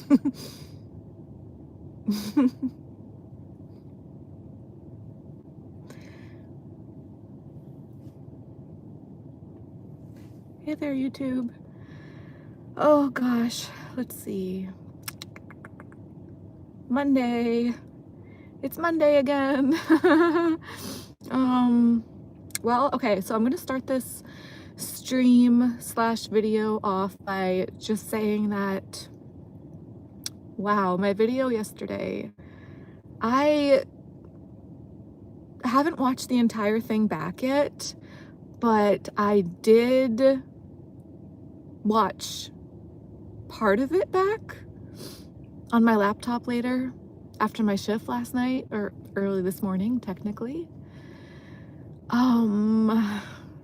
Hey there, YouTube. Oh gosh, let's see. Monday. It's Monday again. Well, okay, so I'm gonna start this stream slash video off by just saying that, wow, my video yesterday, I haven't watched the entire thing back yet, but I did watch part of it back on my laptop later after my shift last night, or early this morning technically.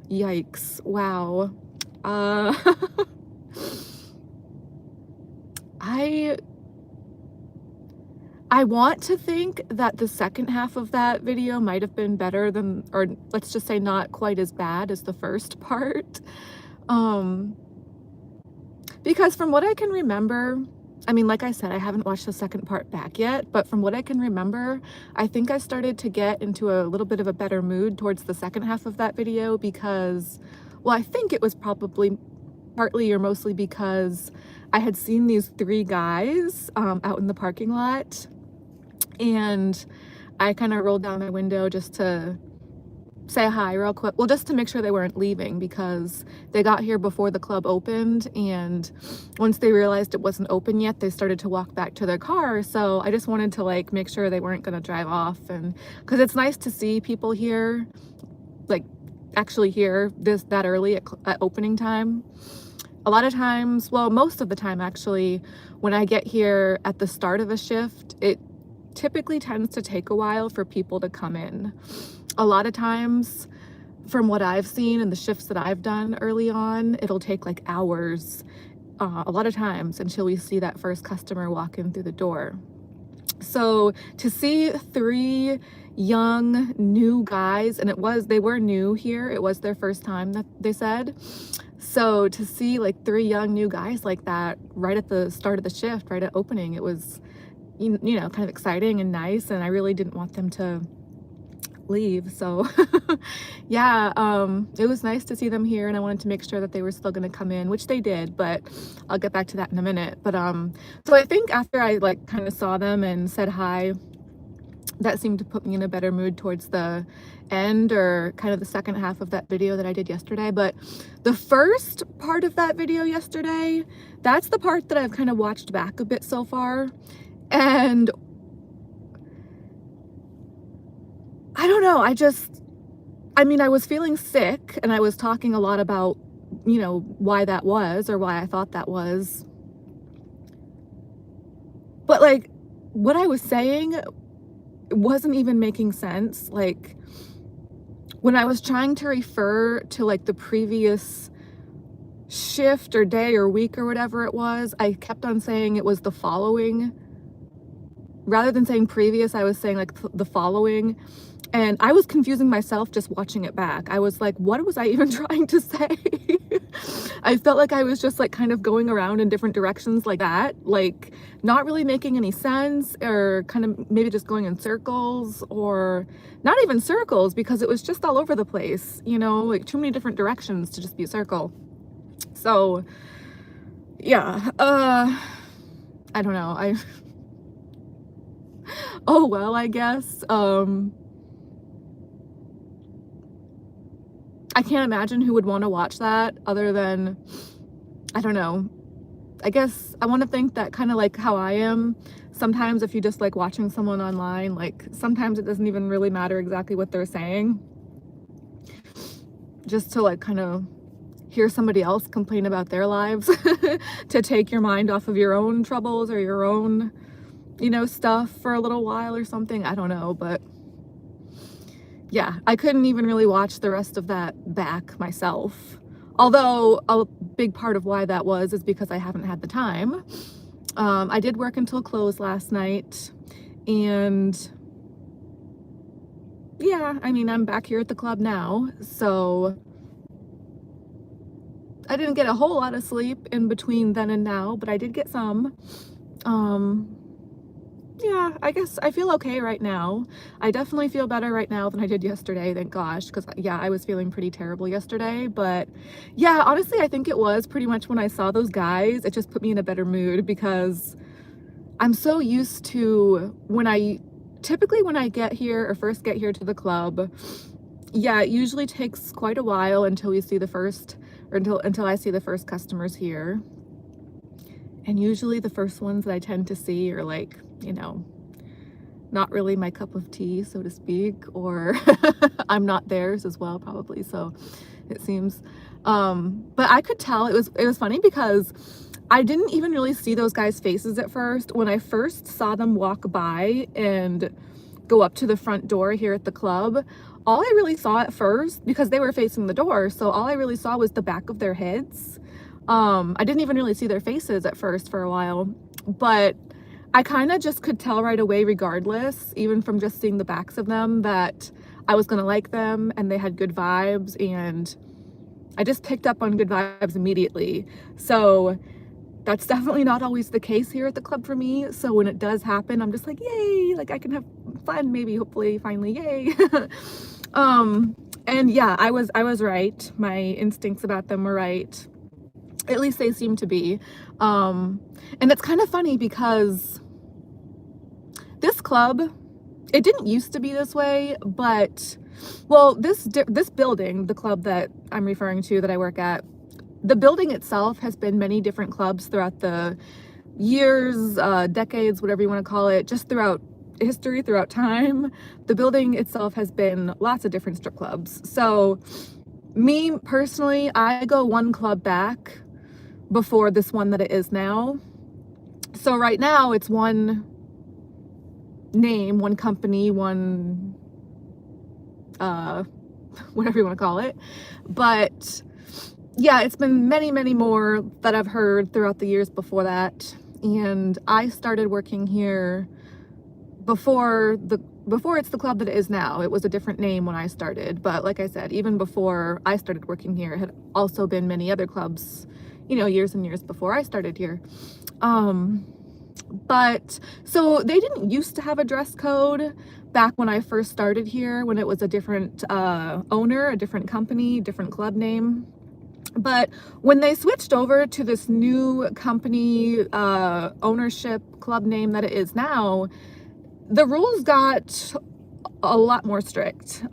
Yikes. Wow. I want to think that the second half of that video might have been better than, or let's just say not quite as bad as the first part. Because from what I can remember, I mean, like I said, I haven't watched the second part back yet, but from what I can remember, I think I started to get into a little bit of a better mood towards the second half of that video because, well, I think it was probably partly or mostly because I had seen these three guys out in the parking lot, and I kind of rolled down my window just to say hi real quick, well, just to make sure they weren't leaving, because they got here before the club opened, and once they realized it wasn't open yet, they started to walk back to their car. So I just wanted to like make sure they weren't going to drive off, and because it's nice to see people here, like actually here that early at opening time. A lot of times, well, most of the time actually, when I get here at the start of a shift, it typically tends to take a while for people to come in. A lot of times, from what I've seen in the shifts that I've done early on, it'll take like hours, a lot of times, until we see that first customer walk in through the door. So to see three young new guys, and they were new here, it was their first time, that they said. So to see like three young new guys like that right at the start of the shift, right at opening, it was, you know, kind of exciting and nice, and I really didn't want them to leave. So yeah, it was nice to see them here, and I wanted to make sure that they were still going to come in, which they did, but I'll get back to that in a minute. But so I think after I like kind of saw them and said hi, that seemed to put me in a better mood towards the end, or kind of the second half of that video that I did yesterday. But the first part of that video yesterday, that's the part that I've kind of watched back a bit so far, and I don't know, I mean, I was feeling sick, and I was talking a lot about, you know, why that was, or why I thought that was. But like, what I was saying wasn't even making sense. Like, when I was trying to refer to like the previous shift or day or week or whatever it was, I kept on saying it was the following. Rather than saying previous, I was saying like the following. And I was confusing myself just watching it back. I was like, what was I even trying to say? I felt like I was just like kind of going around in different directions like that, like not really making any sense, or kind of maybe just going in circles, or not even circles, because it was just all over the place, you know, like too many different directions to just be a circle. So yeah, I don't know. Oh well, I guess. I can't imagine who would want to watch that other than, I don't know. I guess I want to think that kind of like how I am. Sometimes if you just like watching someone online, like sometimes it doesn't even really matter exactly what they're saying. Just to like kind of hear somebody else complain about their lives to take your mind off of your own troubles or your own, you know, stuff for a little while or something. I don't know, but yeah, I couldn't even really watch the rest of that back myself. Although a big part of why that was is because I haven't had the time. I did work until close last night, and yeah, I mean, I'm back here at the club now, so I didn't get a whole lot of sleep in between then and now, but I did get some. Um, yeah, I guess I feel okay right now. I definitely feel better right now than I did yesterday, thank gosh, because yeah, I was feeling pretty terrible yesterday. But yeah, honestly, I think it was pretty much when I saw those guys, it just put me in a better mood because I'm so used to typically when I get here or first get here to the club, yeah, it usually takes quite a while until we see the first, or until I see the first customers here. And usually the first ones that I tend to see are like, not really my cup of tea, so to speak, or I'm not theirs as well, probably. So it seems. But I could tell it was funny because I didn't even really see those guys' faces at first. When I first saw them walk by and go up to the front door here at the club, all I really saw at first, because they were facing the door, so all I really saw was the back of their heads. I didn't even really see their faces at first for a while, but I kind of just could tell right away, regardless, even from just seeing the backs of them, that I was gonna like them and they had good vibes, and I just picked up on good vibes immediately. So that's definitely not always the case here at the club for me. So when it does happen, I'm just like, yay, like I can have fun, maybe, hopefully, finally, yay. And yeah, I was right. My instincts about them were right. At least they seem to be. And it's kind of funny because this club, it didn't used to be this way, but well, this building, the club that I'm referring to that I work at, the building itself has been many different clubs throughout the years, decades, whatever you want to call it, just throughout history, throughout time. The building itself has been lots of different strip clubs. So me personally, I go one club back before this one that it is now. So right now it's one name, one company, one whatever you want to call it. But yeah, it's been many, many more that I've heard throughout the years before that. And I started working here before it's the club that it is now. It was a different name when I started, but like I said, even before I started working here, it had also been many other clubs, years and years before I started here. But so they didn't used to have a dress code back when I first started here, when it was a different owner, a different company, different club name. But when they switched over to this new company ownership club name that it is now, the rules got a lot more strict,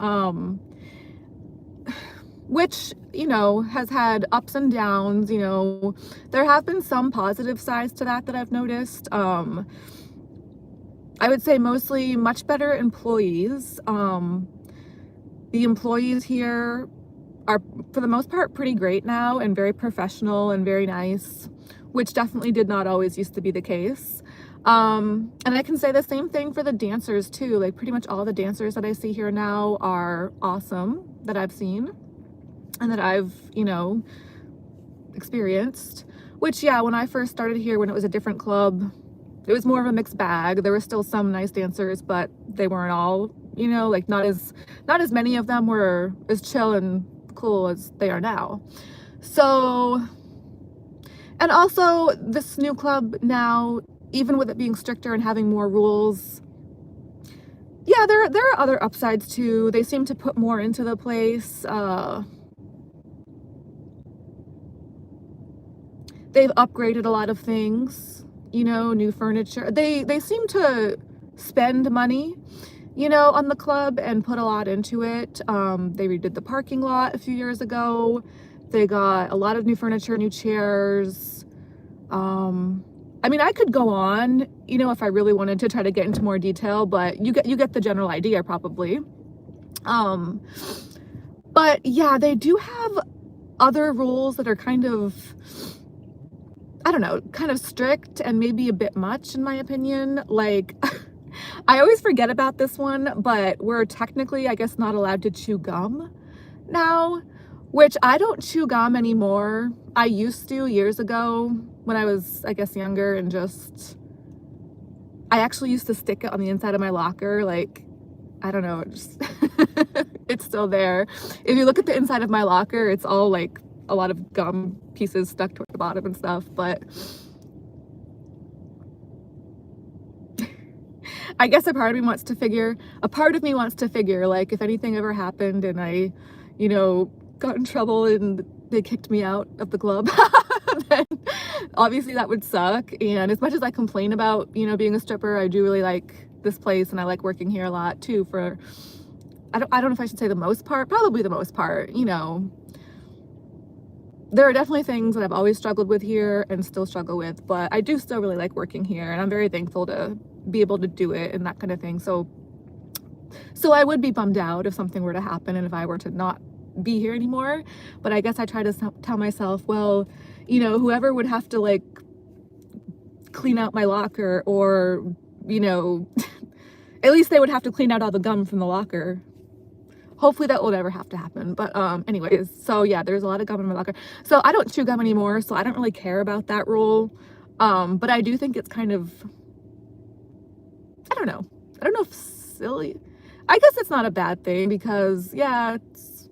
which, has had ups and downs. There have been some positive sides to that I've noticed. I would say mostly much better employees. The employees here are, for the most part, pretty great now and very professional and very nice, which definitely did not always used to be the case. And I can say the same thing for the dancers too. Like pretty much all the dancers that I see here now are awesome, that I've seen and that I've, experienced. Which, yeah, when I first started here, when it was a different club, it was more of a mixed bag. There were still some nice dancers, but they weren't all, like not as many of them were as chill and cool as they are now. So, and also this new club now, even with it being stricter and having more rules, yeah, there are other upsides too. They seem to put more into the place. They've upgraded a lot of things, new furniture. They seem to spend money, on the club and put a lot into it. They redid the parking lot a few years ago. They got a lot of new furniture, new chairs. I mean, I could go on, if I really wanted to try to get into more detail, but you get the general idea probably. But yeah, they do have other rules that are kind of, I don't know, kind of strict and maybe a bit much in my opinion. Like, I always forget about this one, but we're technically, I guess, not allowed to chew gum now, which I don't chew gum anymore. I used to years ago when I was, I guess, younger, and I actually used to stick it on the inside of my locker. Like, I don't know, it's still there. If you look at the inside of my locker, it's all like a lot of gum pieces stuck toward the bottom and stuff. But I guess a part of me wants to figure, like, if anything ever happened and I, you know, got in trouble and they kicked me out of the club, then obviously that would suck. And as much as I complain about, you know, being a stripper, I do really like this place and I like working here a lot too for, I don't know if I should say the most part, probably the most part, you know. There are definitely things that I've always struggled with here and still struggle with, but I do still really like working here and I'm very thankful to be able to do it and that kind of thing. So I would be bummed out if something were to happen and if I were to not be here anymore. But I guess I try to tell myself, well, you know, whoever would have to like clean out my locker or, you know, at least they would have to clean out all the gum from the locker. Hopefully that will never have to happen. But anyways, so yeah, there's a lot of gum in my locker. So I don't chew gum anymore, so I don't really care about that rule. But I do think it's kind of, I don't know if silly. I guess it's not a bad thing because yeah, it's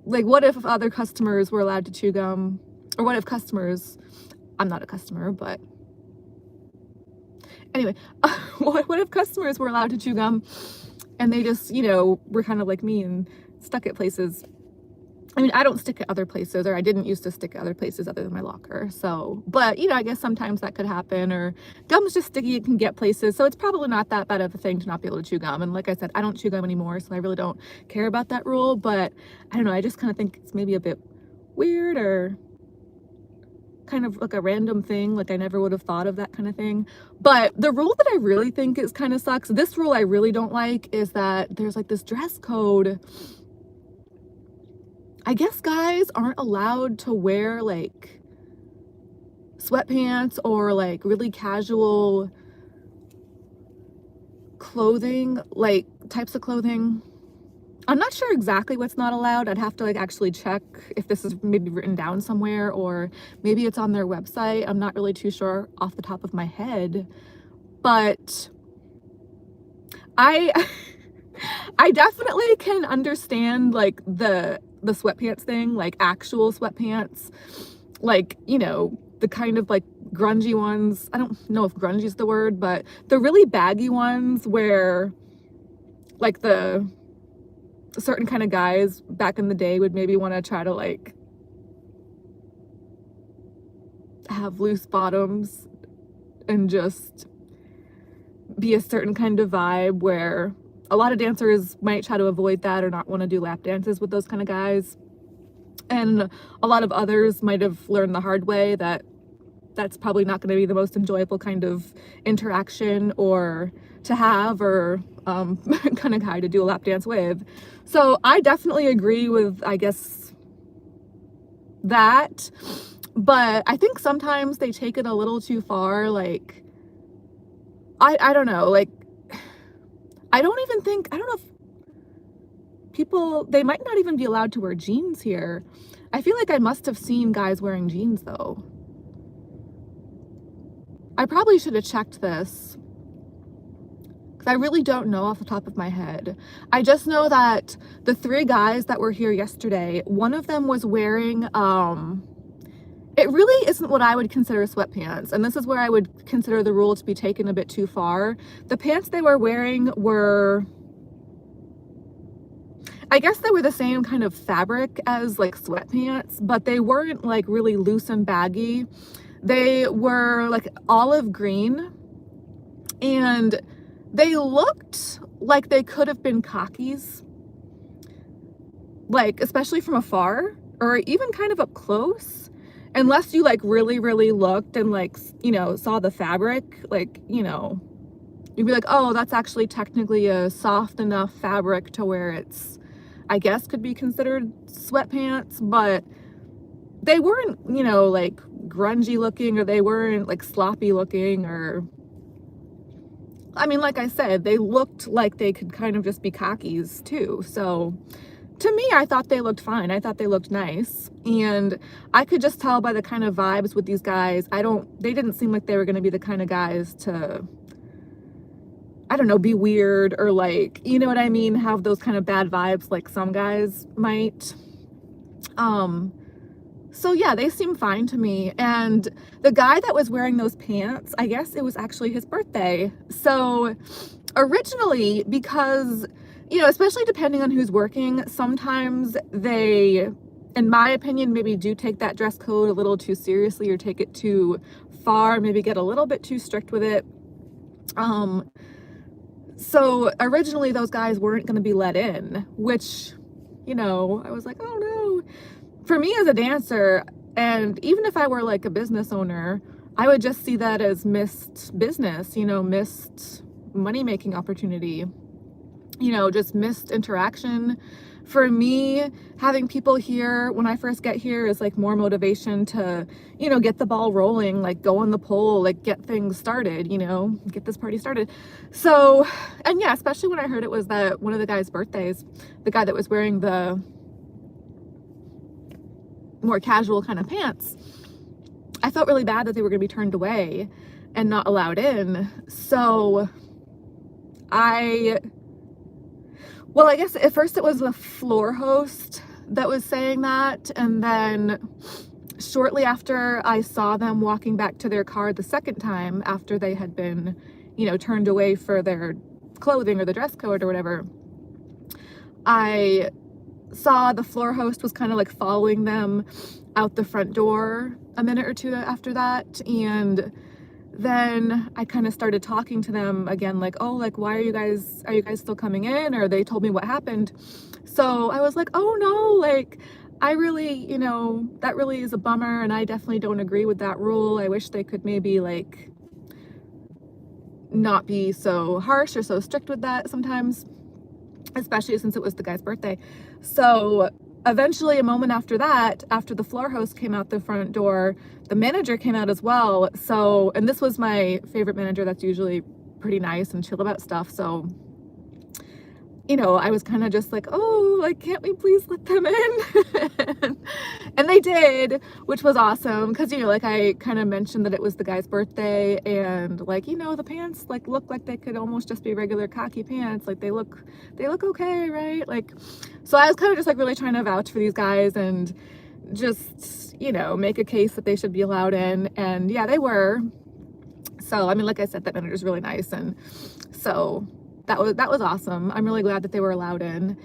like, what if other customers were allowed to chew gum? Or what if customers, I'm not a customer, but anyway, what if customers were allowed to chew gum and they just, you know, were kind of like me and stuck at places. I mean, I don't stick at other places, or I didn't used to stick at other places other than my locker. So, but, you know, I guess sometimes that could happen, or gum's just sticky, it can get places. So it's probably not that bad of a thing to not be able to chew gum. And like I said, I don't chew gum anymore, so I really don't care about that rule. But I don't know, I just kind of think it's maybe a bit weird or kind of like a random thing, like I never would have thought of that kind of thing. But the rule that I really think is kind of sucks, this rule I really don't like, is that there's like this dress code. I guess guys aren't allowed to wear like sweatpants or like really casual clothing, like types of clothing. I'm not sure exactly what's not allowed. I'd have to like actually check if this is maybe written down somewhere or maybe it's on their website. I'm not really too sure off the top of my head, but I I definitely can understand like the sweatpants thing, like actual sweatpants, like, you know, the kind of like grungy ones. I don't know if grungy is the word, but the really baggy ones where like the certain kind of guys back in the day would maybe want to try to like have loose bottoms and just be a certain kind of vibe, where a lot of dancers might try to avoid that or not want to do lap dances with those kind of guys. And a lot of others might have learned the hard way that that's probably not going to be the most enjoyable kind of interaction or to have, or kind of guy to do a lap dance with. So I definitely agree with, I guess, that. But I think sometimes they take it a little too far. Like, I don't know, like, I don't know if people, they might not even be allowed to wear jeans here. I feel like I must have seen guys wearing jeans though. I probably should have checked this, because I really don't know off the top of my head. I just know that the 3 guys that were here yesterday, one of them was wearing, it really isn't what I would consider sweatpants. And this is where I would consider the rule to be taken a bit too far. The pants they were wearing were, I guess they were the same kind of fabric as like sweatpants, but they weren't like really loose and baggy. They were like olive green, and they looked like they could have been khakis, like especially from afar or even kind of up close, unless you like really looked and like, you know, saw the fabric, like, you know, you'd be like, oh, that's actually technically a soft enough fabric to where it's, I guess, could be considered sweatpants. But they weren't, you know, like grungy looking, or they weren't like sloppy looking, or, I mean, like I said, they looked like they could kind of just be khakis too. So to me, I thought they looked fine. I thought they looked nice. And I could just tell by the kind of vibes with these guys, they didn't seem like they were going to be the kind of guys to, I don't know, be weird or like, you know what I mean? Have those kind of bad vibes like some guys might. So yeah, they seem fine to me. And the guy that was wearing those pants, I guess it was actually his birthday. So originally, because, you know, especially depending on who's working, sometimes they, in my opinion, maybe do take that dress code a little too seriously or take it too far, maybe get a little bit too strict with it. So originally those guys weren't going to be let in, which, you know, I was like, oh no. For me as a dancer, and even if I were like a business owner, I would just see that as missed business, you know, missed money-making opportunity, you know, just missed interaction. For me, having people here when I first get here is like more motivation to, you know, get the ball rolling, like go on the pole, like get things started, you know, get this party started. So, and yeah, especially when I heard it was that one of the guys' birthdays, the guy that was wearing the more casual kind of pants, I felt really bad that they were going to be turned away and not allowed in. So well, I guess at first it was the floor host that was saying that, and then shortly after I saw them walking back to their car the second time after they had been, you know, turned away for their clothing or the dress code or whatever, I saw the floor host was kind of like following them out the front door a minute or two after that. And then I kind of started talking to them again, like, oh, like, are you guys still coming in? Or they told me what happened. So I was like, oh no, like, I really, you know, that really is a bummer. And I definitely don't agree with that rule. I wish they could maybe like not be so harsh or so strict with that sometimes, especially since it was the guy's birthday. So eventually, a moment after that, after the floor host came out the front door, the manager came out as well. So, and this was my favorite manager that's usually pretty nice and chill about stuff. So, you know, I was kind of just like, oh, like, can't we please let them in? And they did, which was awesome. Cause, you know, like I kind of mentioned that it was the guy's birthday and like, you know, the pants like look like they could almost just be regular khaki pants. Like they look okay, right? Like, so I was kind of just like really trying to vouch for these guys and just, you know, make a case that they should be allowed in. And yeah, they were. So, I mean, like I said, that manager's really nice. And so that was awesome. I'm really glad that they were allowed in.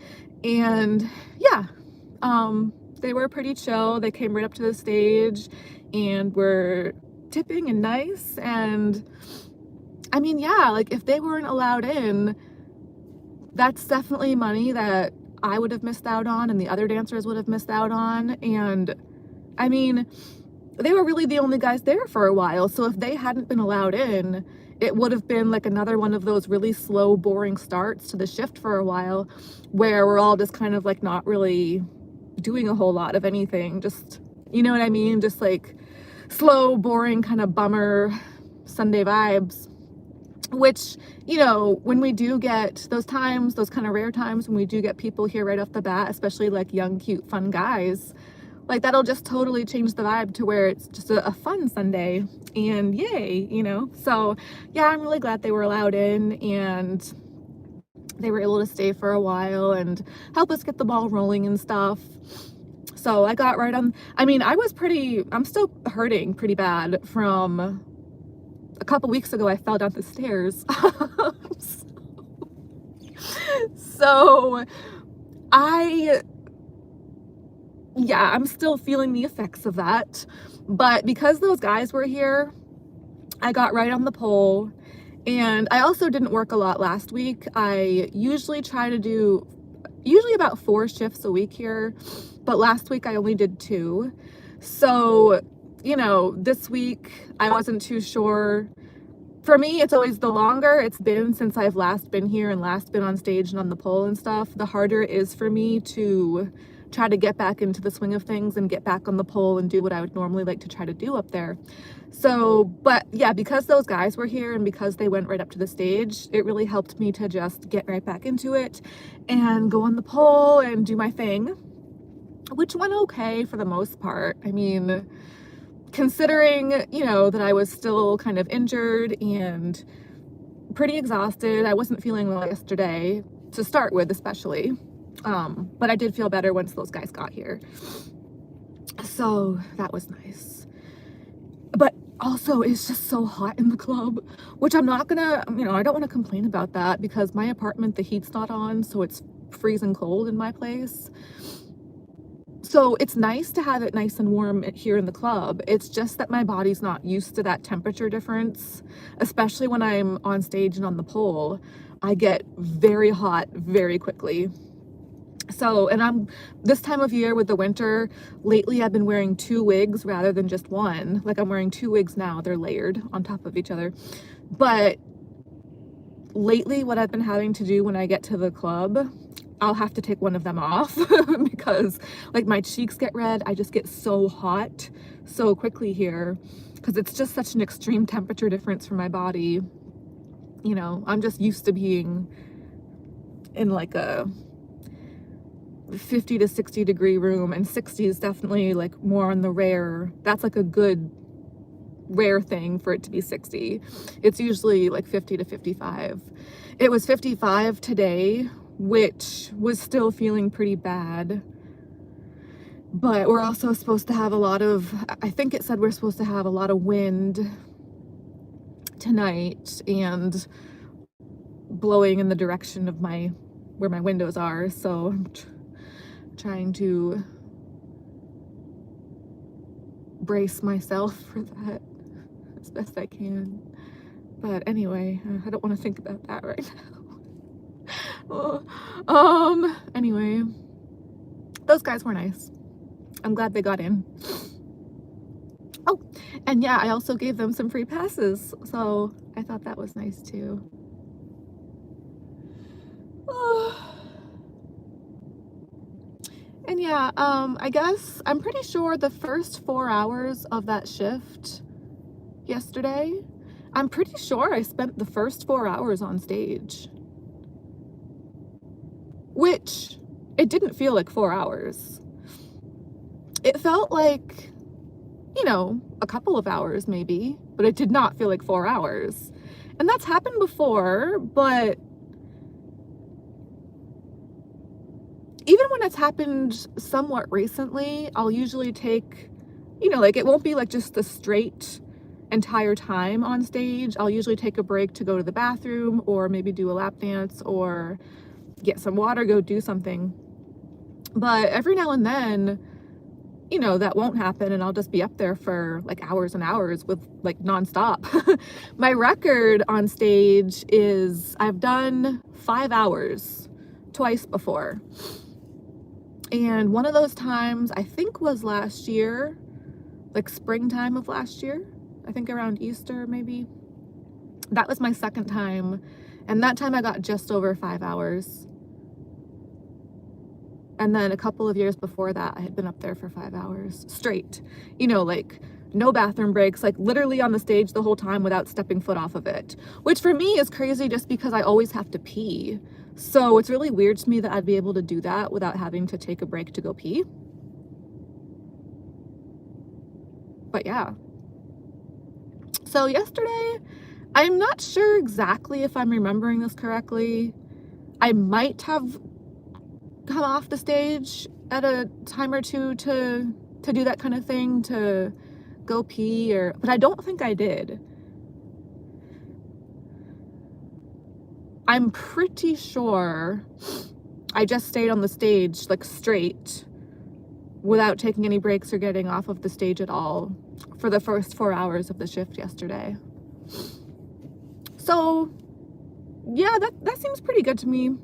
And yeah, they were pretty chill. They came right up to the stage and were tipping and nice. And I mean, yeah, like if they weren't allowed in, that's definitely money that I would have missed out on and the other dancers would have missed out on. And I mean, they were really the only guys there for a while. So if they hadn't been allowed in, it would have been like another one of those really slow, boring starts to the shift for a while where we're all just kind of like not really doing a whole lot of anything. Just, you know what I mean? Just like slow, boring, kind of bummer Sunday vibes. Which, you know, when we do get those times, those kind of rare times when we do get people here right off the bat, especially like young, cute, fun guys, like that'll just totally change the vibe to where it's just a fun Sunday and yay, you know? So yeah, I'm really glad they were allowed in and they were able to stay for a while and help us get the ball rolling and stuff. So I got right on, I mean, I'm still hurting pretty bad from a couple weeks ago. I fell down the stairs. So yeah, I'm still feeling the effects of that. But because those guys were here, I got right on the pole. And I also didn't work a lot last week. I usually try to do about 4 shifts a week here, but last week I only did 2. So, you know, this week I wasn't too sure. For me, it's always the longer it's been since I've last been here and last been on stage and on the pole and stuff, the harder it is for me to try to get back into the swing of things and get back on the pole and do what I would normally like to try to do up there. So, but yeah, because those guys were here and because they went right up to the stage, it really helped me to just get right back into it and go on the pole and do my thing, which went okay for the most part. I mean, considering, you know, that I was still kind of injured and pretty exhausted. I wasn't feeling well yesterday to start with, especially. But I did feel better once those guys got here. So that was nice. But also, it's just so hot in the club, which I'm not gonna, I don't want to complain about that because my apartment, the heat's not on, so it's freezing cold in my place. So it's nice to have it nice and warm here in the club. It's just that my body's not used to that temperature difference, especially when I'm on stage and on the pole. I get very hot very quickly. So, and I'm this time of year with the winter, lately I've been wearing 2 wigs rather than just one. Like I'm wearing 2 wigs now, they're layered on top of each other. But lately what I've been having to do when I get to the club, I'll have to take one of them off because like my cheeks get red. I just get so hot so quickly here because it's just such an extreme temperature difference for my body. You know, I'm just used to being in like a 50 to 60 degree room, and 60 is definitely like more on the rare. That's like a good rare thing for it to be 60. It's usually like 50 to 55. It was 55 today, which was still feeling pretty bad. But we're also supposed to have a lot of, I think it said we're supposed to have a lot of wind tonight and blowing in the direction of where my windows are. So I'm trying to brace myself for that as best I can. But anyway, I don't want to think about that right now. Anyway, those guys were nice. I'm glad they got in. Oh, and yeah, I also gave them some free passes, so I thought that was nice too. And yeah, I guess I'm pretty sure the first 4 hours of that shift yesterday, I'm pretty sure I spent the first 4 hours on stage, which it didn't feel like 4 hours. It felt like, a couple of hours maybe, but it did not feel like 4 hours. And that's happened before, but even when it's happened somewhat recently, I'll usually take, like it won't be like just the straight entire time on stage. I'll usually take a break to go to the bathroom or maybe do a lap dance or get some water, go do something. But every now and then, that won't happen and I'll just be up there for like hours and hours with like nonstop. My record on stage is I've done 5 hours twice before. And one of those times I think was last year, like springtime of last year, I think around Easter maybe. That was my second time, and that time I got just over 5 hours. And then a couple of years before that, I had been up there for 5 hours straight. Like no bathroom breaks, like literally on the stage the whole time without stepping foot off of it. Which for me is crazy just because I always have to pee. So it's really weird to me that I'd be able to do that without having to take a break to go pee. But yeah. So yesterday, I'm not sure exactly if I'm remembering this correctly. I might have come off the stage at a time or two to do that kind of thing, to go pee, but I don't think I did. I'm pretty sure I just stayed on the stage like straight without taking any breaks or getting off of the stage at all for the first 4 hours of the shift yesterday. So yeah, that seems pretty good to me.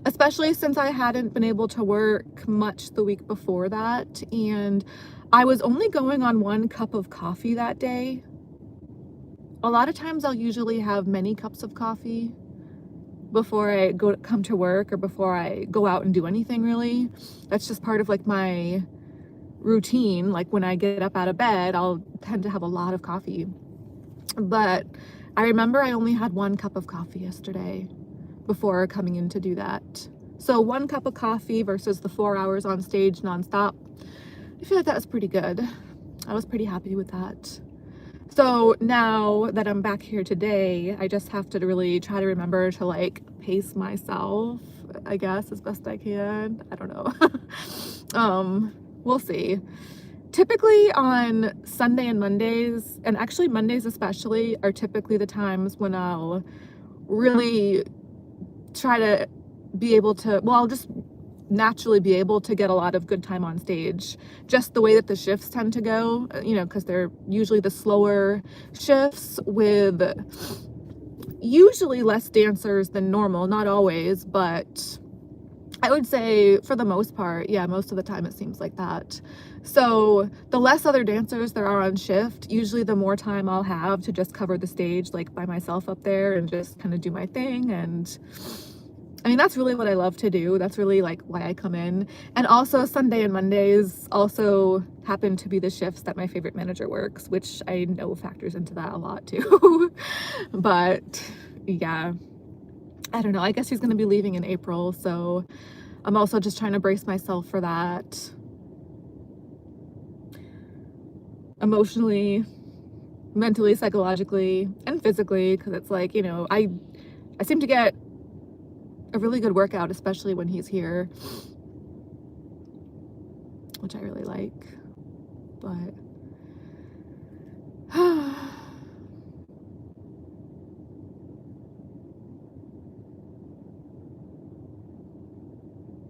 Especially since I hadn't been able to work much the week before that, and I was only going on 1 cup of coffee that day. A lot of times I'll usually have many cups of coffee before I come to work or before I go out and do anything really. That's just part of like my routine. Like when I get up out of bed, I'll tend to have a lot of coffee. But I remember I only had 1 cup of coffee yesterday before coming in to do that. So 1 cup of coffee versus the 4 hours on stage nonstop. I feel like that was pretty good. I was pretty happy with that. So now that I'm back here today, I just have to really try to remember to like pace myself, I guess, as best I can. I don't know. we'll see. Typically on Sunday and Mondays, and actually Mondays especially, are typically the times when I'll really try to be able to, well, I'll just naturally be able to get a lot of good time on stage. Just the way that the shifts tend to go, you know, because they're usually the slower shifts with usually less dancers than normal, not always, but I would say for the most part, yeah, most of the time it seems like that. So the less other dancers there are on shift, usually the more time I'll have to just cover the stage like by myself up there and just kind of do my thing. And I mean, that's really what I love to do. That's really like why I come in. And also Sunday and Mondays also happen to be the shifts that my favorite manager works, which I know factors into that a lot too. But yeah, I don't know. I guess he's going to be leaving in April, so I'm also just trying to brace myself for that emotionally, mentally, psychologically, and physically, because it's like, you know, I seem to get a really good workout, especially when he's here, which I really like. But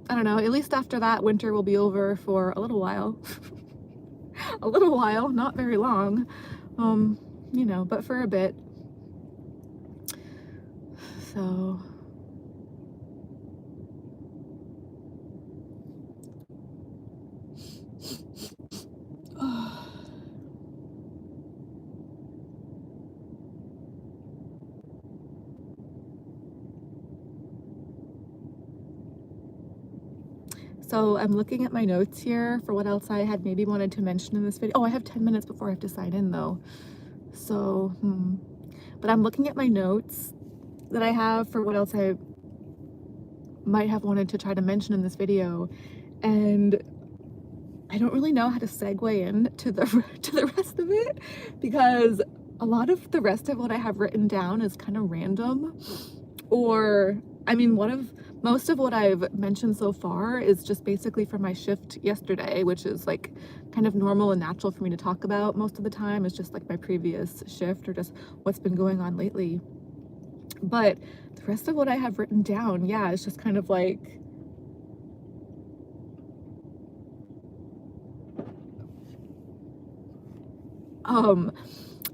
I don't know, at least after that, winter will be over for a little while. A little while, not very long, you know, but for a bit. So So I'm looking at my notes here for what else I had maybe wanted to mention in this video. Oh, I have 10 minutes before I have to sign in though. So, but I'm looking at my notes that I have for what else I might have wanted to try to mention in this video. And I don't really know how to segue in to the rest of it, because a lot of the rest of what I have written down is kind of random, or I mean, most of what I've mentioned so far is just basically from my shift yesterday, which is like kind of normal and natural for me to talk about most of the time. It's just like my previous shift or just what's been going on lately. But the rest of what I have written down, yeah, it's just kind of like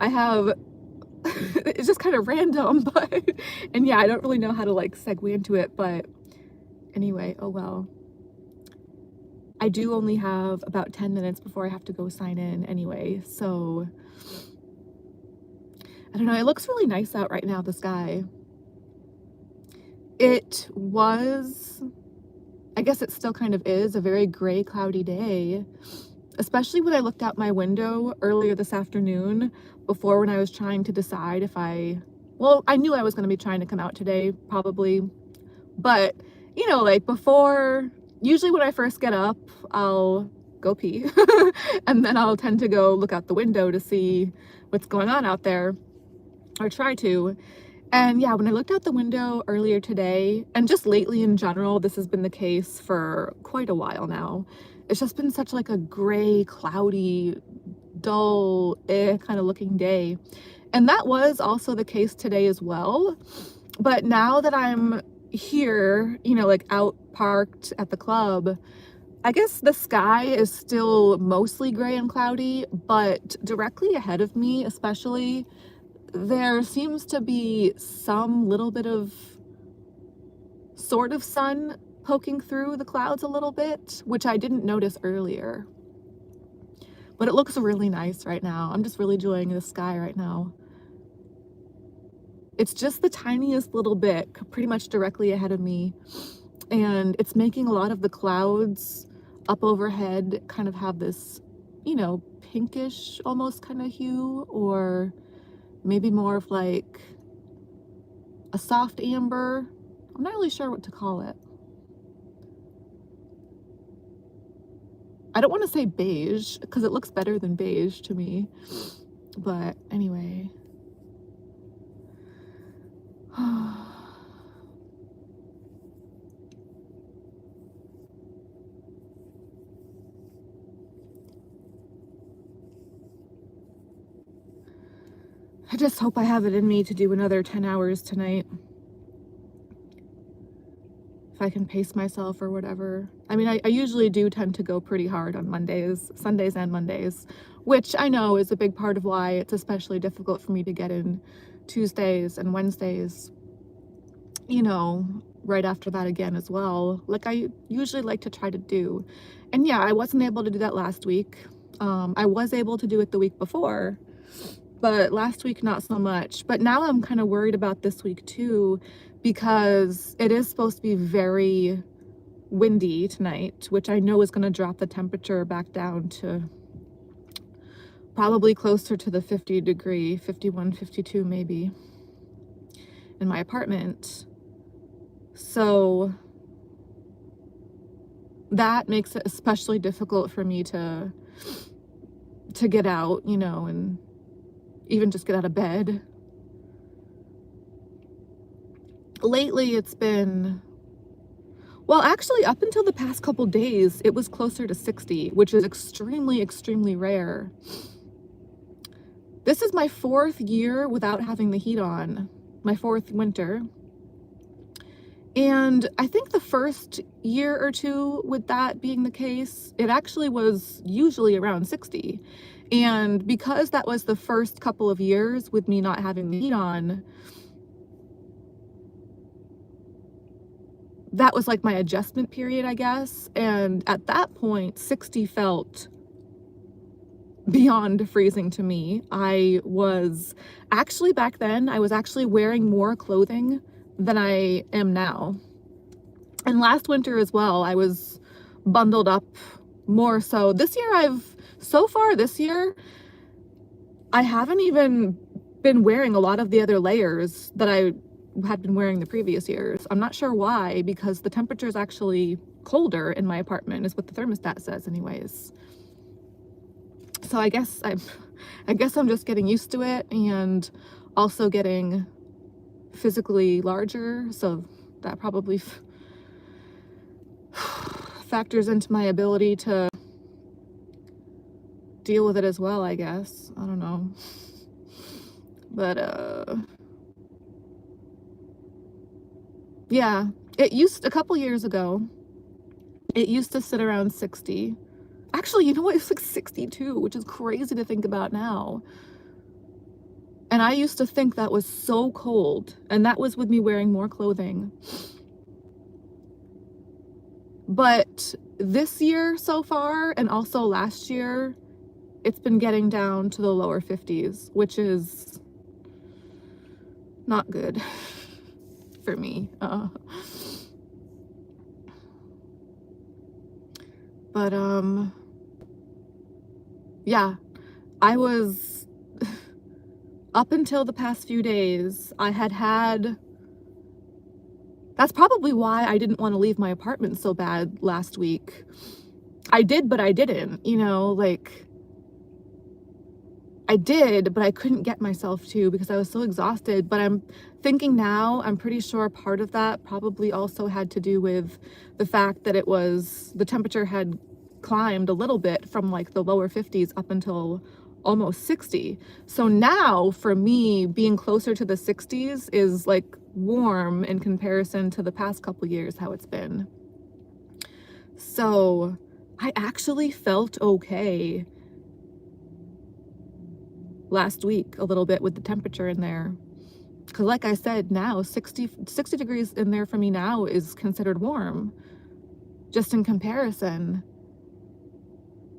I have it's just kind of random, but and yeah, I don't really know how to like segue into it, but anyway, oh well. I do only have about 10 minutes before I have to go sign in anyway, so I don't know, it looks really nice out right now, the sky. It was, I guess it still kind of is, a very gray, cloudy day, especially when I looked out my window earlier this afternoon before, when I was trying to decide if well, I knew I was going to be trying to come out today, probably, but, you know, like before, usually when I first get up, I'll go pee, and then I'll tend to go look out the window to see what's going on out there, or try to. And yeah, when I looked out the window earlier today, and just lately in general, this has been the case for quite a while now, it's just been such like a gray, cloudy, dull, kind of looking day. And that was also the case today as well. But now that I'm here, you know, like out parked at the club, I guess the sky is still mostly gray and cloudy, but directly ahead of me, especially, there seems to be some little bit of sort of sun poking through the clouds a little bit, which I didn't notice earlier. But it looks really nice right now. I'm just really enjoying the sky right now. It's just the tiniest little bit, pretty much directly ahead of me, and it's making a lot of the clouds up overhead kind of have this, you know, pinkish almost kind of hue, or maybe more of like a soft amber. I'm not really sure what to call it. I don't want to say beige because it looks better than beige to me, but anyway. I just hope I have it in me to do another 10 hours tonight. If I can pace myself or whatever. I mean, I usually do tend to go pretty hard on Mondays, Sundays and Mondays, which I know is a big part of why it's especially difficult for me to get in Tuesdays and Wednesdays, you know, right after that again as well, like I usually like to try to do. And yeah, I wasn't able to do that last week. I was able to do it the week before, but last week not so much. But now I'm kind of worried about this week too, because it is supposed to be very windy tonight, which I know is going to drop the temperature back down to probably closer to the 50 degree, 51, 52 maybe, in my apartment. So that makes it especially difficult for me to get out, you know, and even just get out of bed. Lately it's been, well, actually up until the past couple days it was closer to 60, which is extremely, extremely rare. This is my 4th year without having the heat on, my 4th winter. And I think the first year or two with that being the case, it actually was usually around 60. And because that was the first couple of years with me not having the heat on, that was like my adjustment period, I guess. And at that point, 60 felt beyond freezing to me. I was actually, back then, I was actually wearing more clothing than I am now. And last winter as well, I was bundled up more so. This year so far this year, I haven't even been wearing a lot of the other layers that I had been wearing the previous years. I'm not sure why, because the temperature is actually colder in my apartment, is what the thermostat says anyways. So I guess I'm just getting used to it, and also getting physically larger, so that probably factors into my ability to deal with it as well, I guess. I don't know. But yeah, a couple years ago, it used to sit around 60. Actually, you know what? It's like 62, which is crazy to think about now. And I used to think that was so cold, and that was with me wearing more clothing. But this year so far, and also last year, it's been getting down to the lower 50s, which is not good for me. But yeah, I was, up until the past few days, I had, that's probably why I didn't want to leave my apartment so bad last week. I did, but I didn't, you know, like, I did, but I couldn't get myself to, because I was so exhausted. But I'm thinking now, I'm pretty sure part of that probably also had to do with the fact that the temperature had climbed a little bit from like the lower 50s up until almost 60. So now for me, being closer to the 60s is like warm in comparison to the past couple years, how it's been. So I actually felt okay last week a little bit with the temperature in there, because like I said, now 60 degrees in there for me now is considered warm, just in comparison.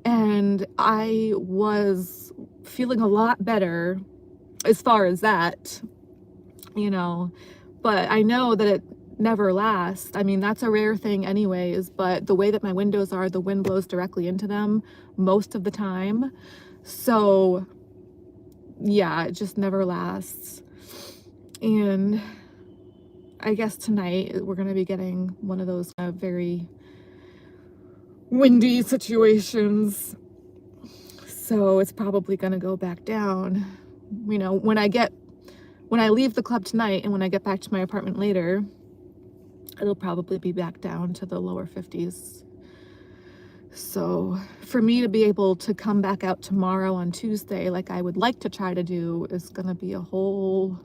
And I was feeling a lot better as far as that, you know, but I know that it never lasts. I mean, that's a rare thing anyways, but the way that my windows are, the wind blows directly into them most of the time. So yeah, it just never lasts. And I guess tonight we're going to be getting one of those very windy situations. So it's probably going to go back down. You know, when I leave the club tonight and when I get back to my apartment later, it'll probably be back down to the lower 50s. So for me to be able to come back out tomorrow on Tuesday, like I would like to try to do, is gonna be a whole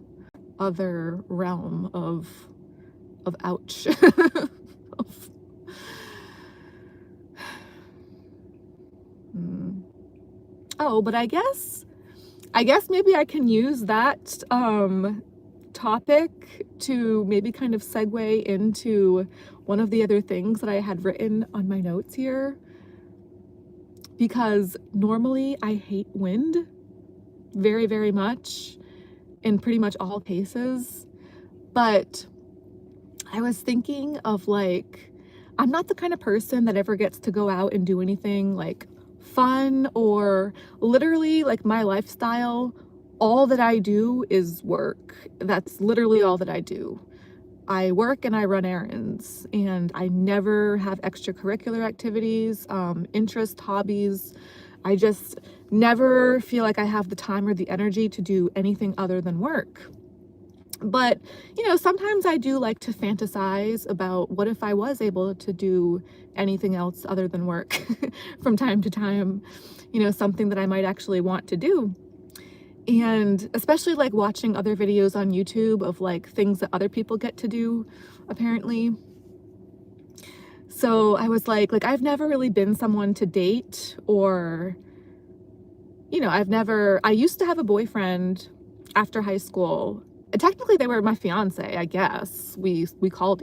other realm of ouch. Of, oh, but I guess maybe I can use that topic to maybe kind of segue into one of the other things that I had written on my notes here, because normally I hate wind very, very much in pretty much all cases. But I was thinking of, like, I'm not the kind of person that ever gets to go out and do anything like fun, or literally, like, my lifestyle, all that I do is work. That's literally all that I do. I work and I run errands, and I never have extracurricular activities, interests, hobbies. I just never feel like I have the time or the energy to do anything other than work. But, sometimes I do like to fantasize about what if I was able to do anything else other than work from time to time, something that I might actually want to do. And especially like watching other videos on YouTube of like things that other people get to do, apparently. So I was like I've never really been someone to date, or, I used to have a boyfriend after high school. Technically they were my fiance, I guess. We called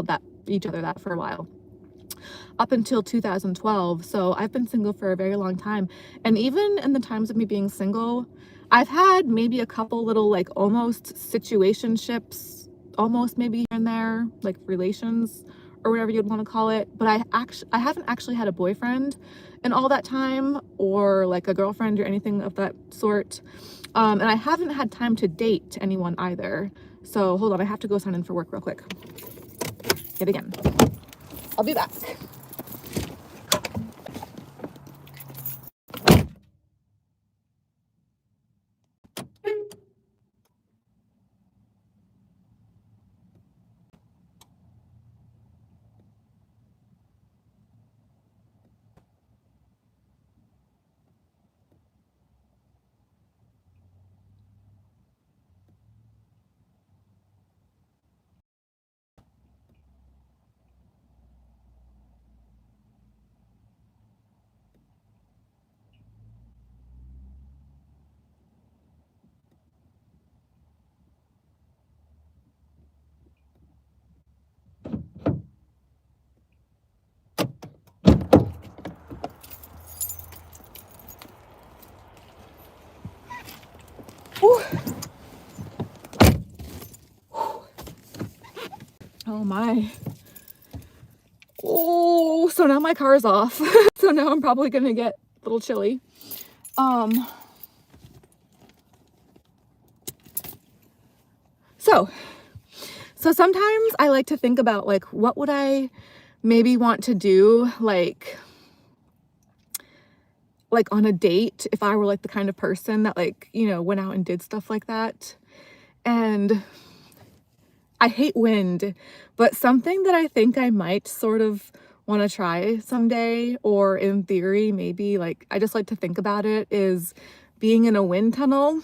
that each other that for a while, up until 2012. So I've been single for a very long time. And even in the times of me being single, I've had maybe a couple little like almost situationships, almost maybe here and there, like relations or whatever you'd want to call it. But I haven't actually had a boyfriend in all that time, or like a girlfriend or anything of that sort. And I haven't had time to date anyone either. So hold on, I have to go sign in for work real quick. Yet again. I'll be back. Whew. Oh my. Oh, so now my car's off. So now I'm probably gonna get a little chilly. So sometimes I like to think about like what would I maybe want to do like on a date if I were like the kind of person that like, went out and did stuff like that. And I hate wind, but something that I think I might sort of want to try someday, or in theory, maybe, like, I just like to think about it, is being in a wind tunnel.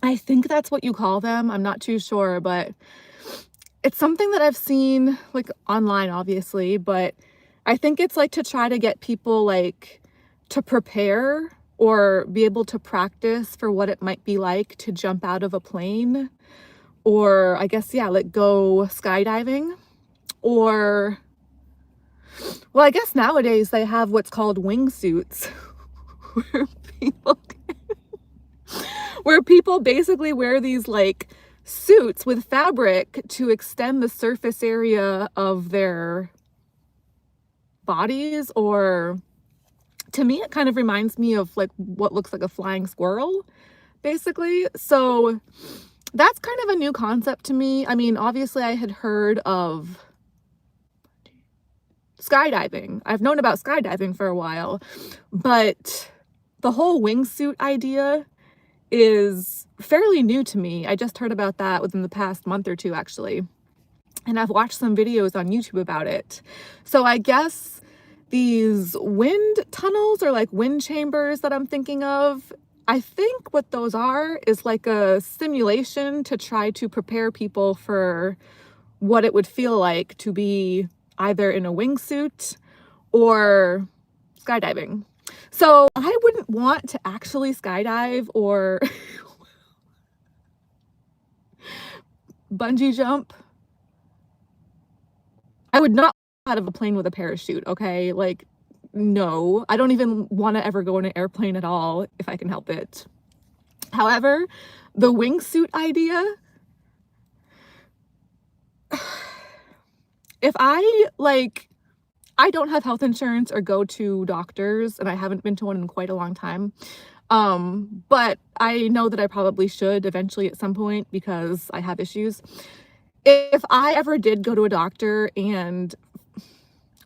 I think that's what you call them. I'm not too sure, but it's something that I've seen like online, obviously, but I think it's like to try to get people like to prepare or be able to practice for what it might be like to jump out of a plane, or I guess, yeah, like go skydiving, or, well, I guess nowadays they have what's called wingsuits where people where people basically wear these like suits with fabric to extend the surface area of their bodies, or to me it kind of reminds me of like what looks like a flying squirrel, basically. So that's kind of a new concept to me. I mean, obviously I had heard of skydiving. I've known about skydiving for a while, but the whole wingsuit idea is fairly new to me. I just heard about that within the past month or two, actually. And I've watched some videos on YouTube about it. So I guess these wind tunnels or like wind chambers that I'm thinking of. I think what those are is like a simulation to try to prepare people for what it would feel like to be either in a wingsuit or skydiving. So I wouldn't want to actually skydive or bungee jump. I would not out of a plane with a parachute, okay? Like, no, I don't even want to ever go in an airplane at all if I can help it. However, the wingsuit idea, if I don't have health insurance or go to doctors, and I haven't been to one in quite a long time. But I know that I probably should eventually at some point because I have issues. If I ever did go to a doctor and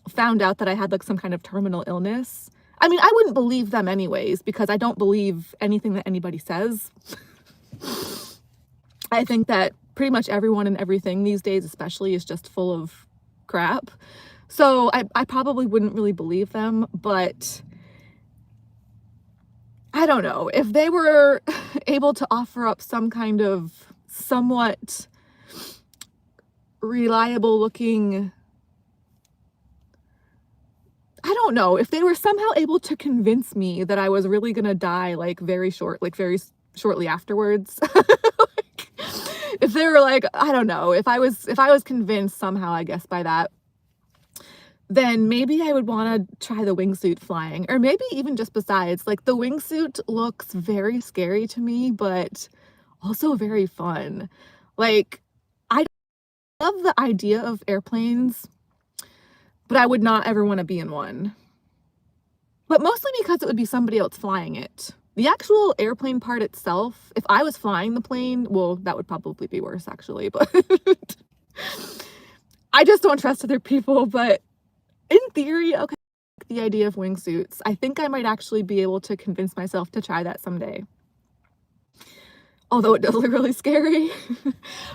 found out that I had like some kind of terminal illness, I mean, I wouldn't believe them anyways because I don't believe anything that anybody says. I think that pretty much everyone and everything these days especially is just full of crap. So I probably wouldn't really believe them, but I don't know. If they were able to offer up some kind of somewhat reliable looking, I don't know, if they were somehow able to convince me that I was really gonna die like very shortly afterwards. Like, if they were like, I don't know, if I was convinced somehow, I guess, by that, then maybe I would want to try the wingsuit flying, or maybe even just besides. Like, the wingsuit looks very scary to me, but also very fun. Like, I love the idea of airplanes, but I would not ever want to be in one. But mostly because it would be somebody else flying it. The actual airplane part itself, if I was flying the plane, well, that would probably be worse actually, but I just don't trust other people. But in theory, okay, the idea of wingsuits, I think I might actually be able to convince myself to try that someday. Although it does look really scary.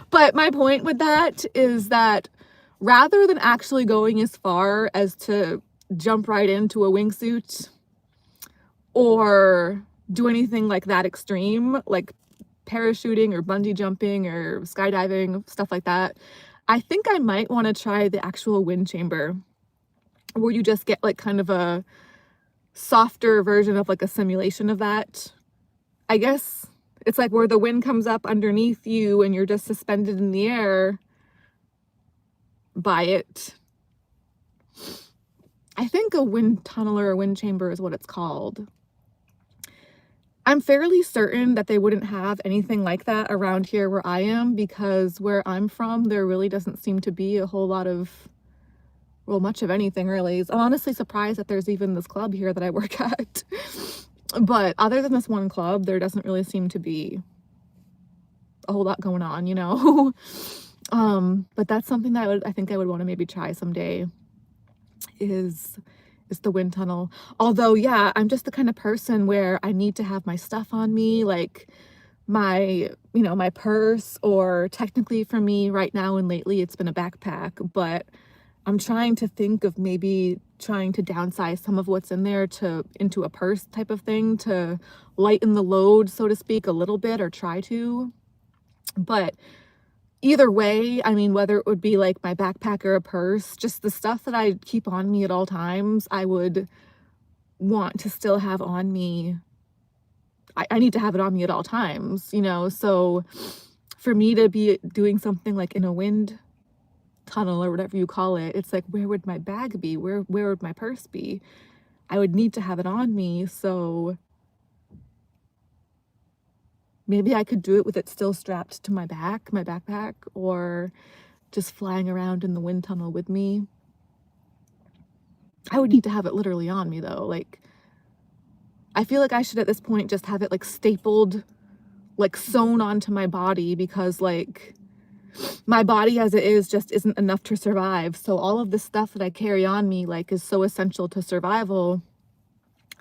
But my point with that is that rather than actually going as far as to jump right into a wingsuit or do anything like that extreme, like parachuting or bungee jumping or skydiving, stuff like that, I think I might want to try the actual wind chamber, where you just get like kind of a softer version of like a simulation of that. I guess it's like where the wind comes up underneath you and you're just suspended in the air by it. I think a wind tunnel or a wind chamber is what it's called. I'm fairly certain that they wouldn't have anything like that around here where I am, because where I'm from, there really doesn't seem to be a whole lot of, well, much of anything really. I'm honestly surprised that there's even this club here that I work at. But other than this one club, there doesn't really seem to be a whole lot going on, you know? But that's something that I think I would want to maybe try someday, is the wind tunnel. Although, yeah, I'm just the kind of person where I need to have my stuff on me, like my, my purse, or technically for me right now and lately it's been a backpack, but I'm trying to think of maybe trying to downsize some of what's in there into a purse type of thing to lighten the load, so to speak, a little bit, or try to. But either way, I mean, whether it would be like my backpack or a purse, just the stuff that I keep on me at all times, I would want to still have on me. I need to have it on me at all times, so for me to be doing something like in a wind tunnel or whatever you call it, it's like, where would my bag be? Where would my purse be? I would need to have it on me, so maybe I could do it with it still strapped to my backpack, or just flying around in the wind tunnel with me. I would need to have it literally on me though. Like, I feel like I should at this point just have it like stapled, like sewn onto my body, because like my body as it is just isn't enough to survive. So all of the stuff that I carry on me like is so essential to survival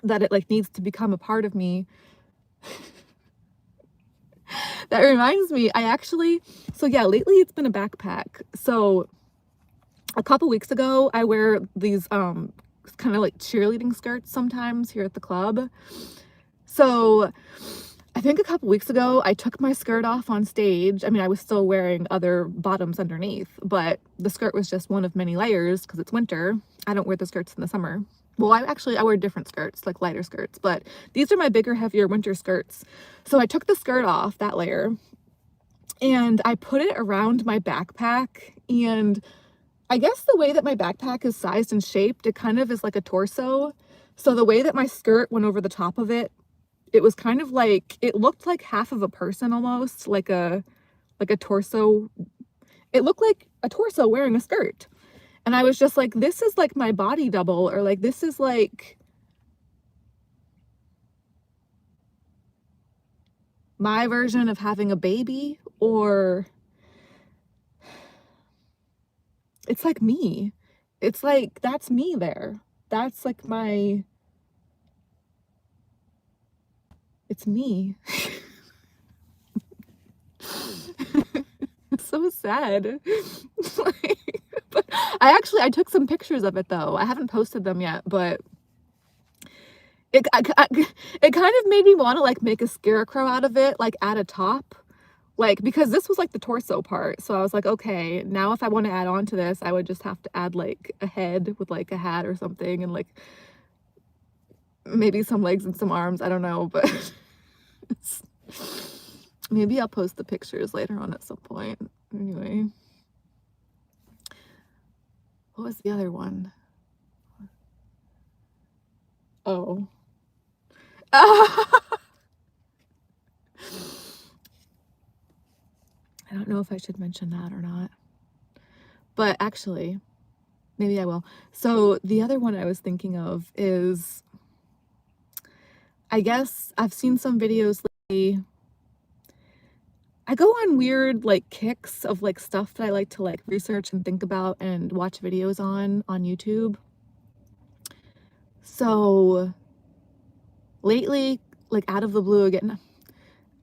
that it like needs to become a part of me. That reminds me, so yeah, lately it's been a backpack. So a couple weeks ago, I wear these kind of like cheerleading skirts sometimes here at the club. So I think a couple weeks ago, I took my skirt off on stage. I mean, I was still wearing other bottoms underneath, but the skirt was just one of many layers because it's winter. I don't wear the skirts in the summer. Well, I wear different skirts, like lighter skirts, but these are my bigger, heavier winter skirts. So I took the skirt off, that layer, and I put it around my backpack. And I guess the way that my backpack is sized and shaped, it kind of is like a torso. So the way that my skirt went over the top of it, it was kind of like, it looked like half of a person almost, like a torso. It looked like a torso wearing a skirt. And I was just like, this is like my body double, or like, this is like my version of having a baby, or it's like me. It's like, that's me there. That's like it's me. It's so sad. But I took some pictures of it though. I haven't posted them yet, but it kind of made me want to like make a scarecrow out of it, like add a top, like, because this was like the torso part. So I was like, okay, now if I want to add on to this, I would just have to add like a head with like a hat or something, and like maybe some legs and some arms. I don't know, but maybe I'll post the pictures later on at some point. Anyway, what was the other one? Oh. I don't know if I should mention that or not, but actually, maybe I will. So the other one I was thinking of is, I guess I've seen some videos lately. I go on weird like kicks of like stuff that I like to like research and think about and watch videos on YouTube. So lately, like out of the blue again,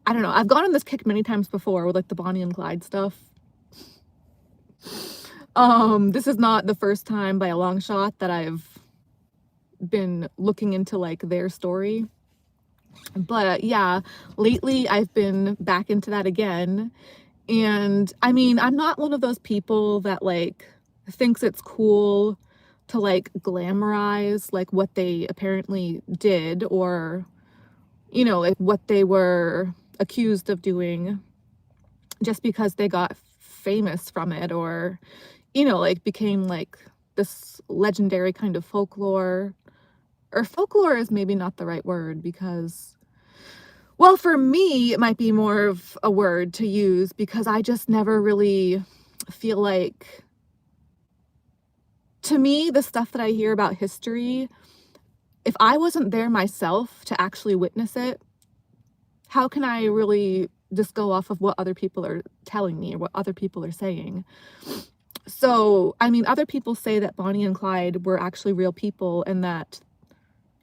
I don't know, I've gone on this kick many times before with like the Bonnie and Clyde stuff. This is not the first time by a long shot that I've been looking into like their story. But yeah, lately I've been back into that again. And I mean, I'm not one of those people that like thinks it's cool to like glamorize like what they apparently did, or, you know, like what they were accused of doing just because they got famous from it, or, you know, like became like this legendary kind of folklore. Or folklore is maybe not the right word, because, well, for me, it might be more of a word to use, because I just never really feel like, to me, the stuff that I hear about history, if I wasn't there myself to actually witness it, how can I really just go off of what other people are telling me or what other people are saying? So, I mean, other people say that Bonnie and Clyde were actually real people, and that,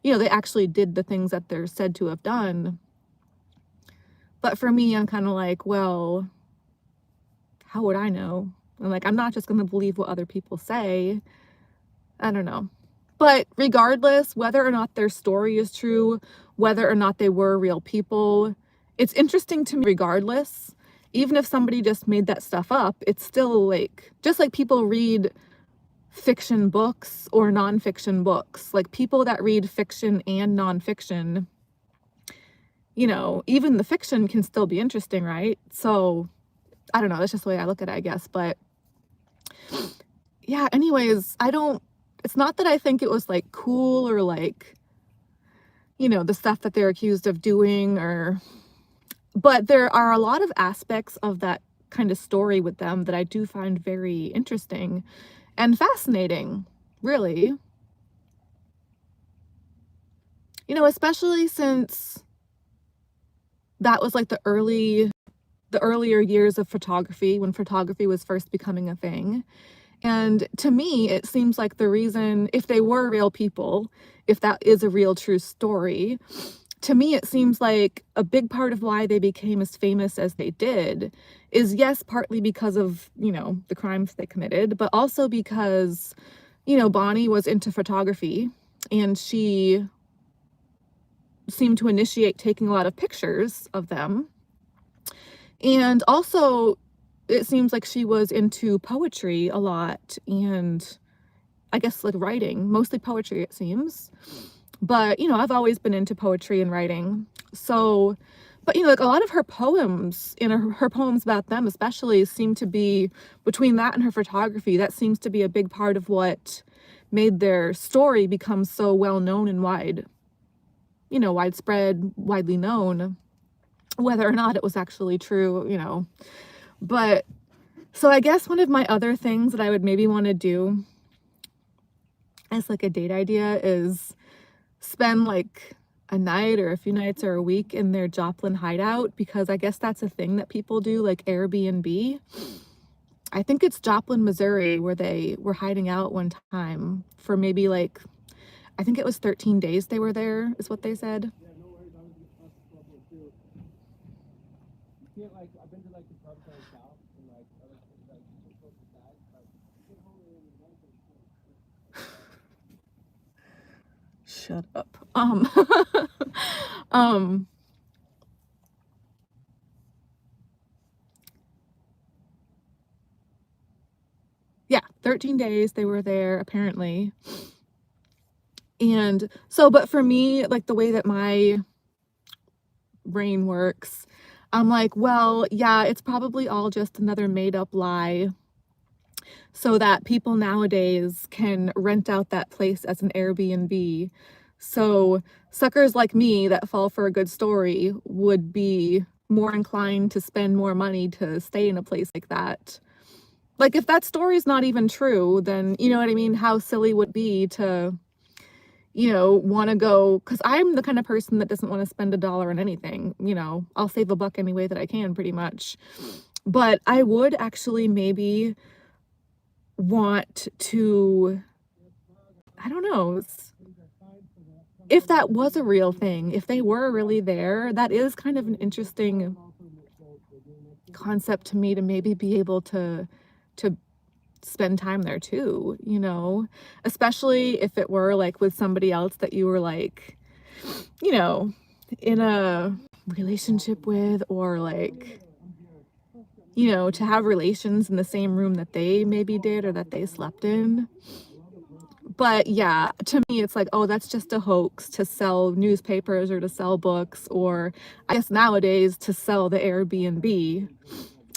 you know, they actually did the things that they're said to have done. But for me, I'm kind of like, well, how would I know? And like, I'm not just going to believe what other people say. I don't know. But regardless, whether or not their story is true, whether or not they were real people, it's interesting to me regardless. Even if somebody just made that stuff up, it's still like, just like people read fiction books or nonfiction books, like people that read fiction and nonfiction, you know, even the fiction can still be interesting, right? So I don't know, that's just the way I look at it, I guess. But yeah, anyways, it's not that I think it was like cool, or like, you know, the stuff that they're accused of doing, or, but there are a lot of aspects of that kind of story with them that I do find very interesting and fascinating, really. You know, especially since that was like the earlier years of photography, when photography was first becoming a thing. And to me, it seems like the reason, if they were real people, if that is a real true story, to me, it seems like a big part of why they became as famous as they did is, yes, partly because of, you know, the crimes they committed, but also because Bonnie was into photography, and she seemed to initiate taking a lot of pictures of them. And also, it seems like she was into poetry a lot, and I guess like writing, mostly poetry, it seems. But, I've always been into poetry and writing. So, but, like a lot of her poems, her poems about them especially, seem to be, between that and her photography, that seems to be a big part of what made their story become so well known and widespread, widely known, whether or not it was actually true. But so I guess one of my other things that I would maybe want to do as like a date idea is spend like a night or a few nights or a week in their Joplin hideout, because I guess that's a thing that people do, like Airbnb. I think it's Joplin, Missouri, where they were hiding out one time for maybe like, I think it was 13 days they were there, is what they said. Shut up. Um, yeah, 13 days they were there apparently. And so, but for me, like the way that my brain works, I'm like, well, yeah, it's probably all just another made up lie so that people nowadays can rent out that place as an Airbnb. So suckers like me that fall for a good story would be more inclined to spend more money to stay in a place like that. Like if that story's not even true, then you know what I mean? How silly would it be to, want to go, because I'm the kind of person that doesn't want to spend $1 on anything. I'll save a buck any way that I can, pretty much. But I would actually maybe want to, I don't know, if that was a real thing, if they were really there, that is kind of an interesting concept to me, to maybe be able to spend time there too, especially if it were like with somebody else that you were like, in a relationship with, or like, to have relations in the same room that they maybe did or that they slept in. But yeah, to me, it's like, oh, that's just a hoax to sell newspapers or to sell books, or I guess nowadays to sell the Airbnb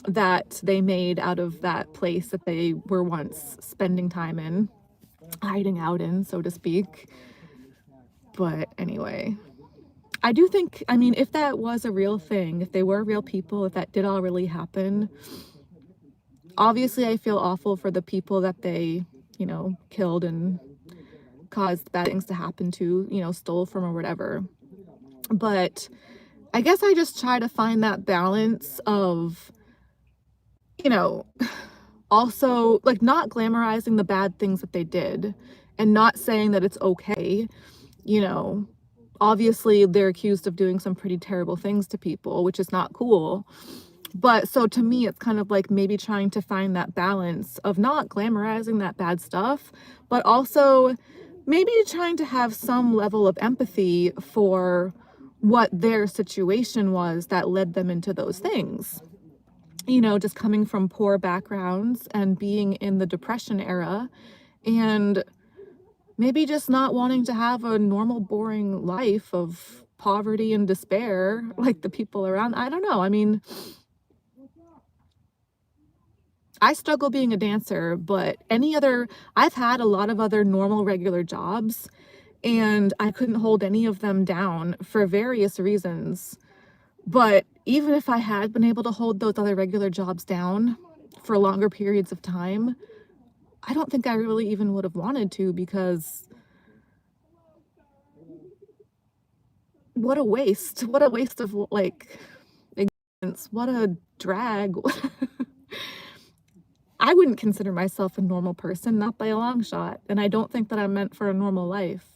that they made out of that place that they were once spending time in, hiding out in, so to speak. But anyway, I do think, I mean, if that was a real thing, if they were real people, if that did all really happen, obviously I feel awful for the people that they, killed and caused bad things to happen to, stole from or whatever. But I guess I just try to find that balance of, also like not glamorizing the bad things that they did and not saying that it's okay. you know Obviously they're accused of doing some pretty terrible things to people, which is not cool. But so to me, it's kind of like maybe trying to find that balance of not glamorizing that bad stuff, but also maybe trying to have some level of empathy for what their situation was that led them into those things. Just coming from poor backgrounds and being in the Depression era, and maybe just not wanting to have a normal, boring life of poverty and despair like the people around. I don't know. I mean, I struggle being a dancer, but I've had a lot of other normal, regular jobs, and I couldn't hold any of them down for various reasons. But even if I had been able to hold those other regular jobs down for longer periods of time, I don't think I really even would have wanted to, because what a waste. What a waste of like existence. What a drag. I wouldn't consider myself a normal person, not by a long shot. And I don't think that I'm meant for a normal life.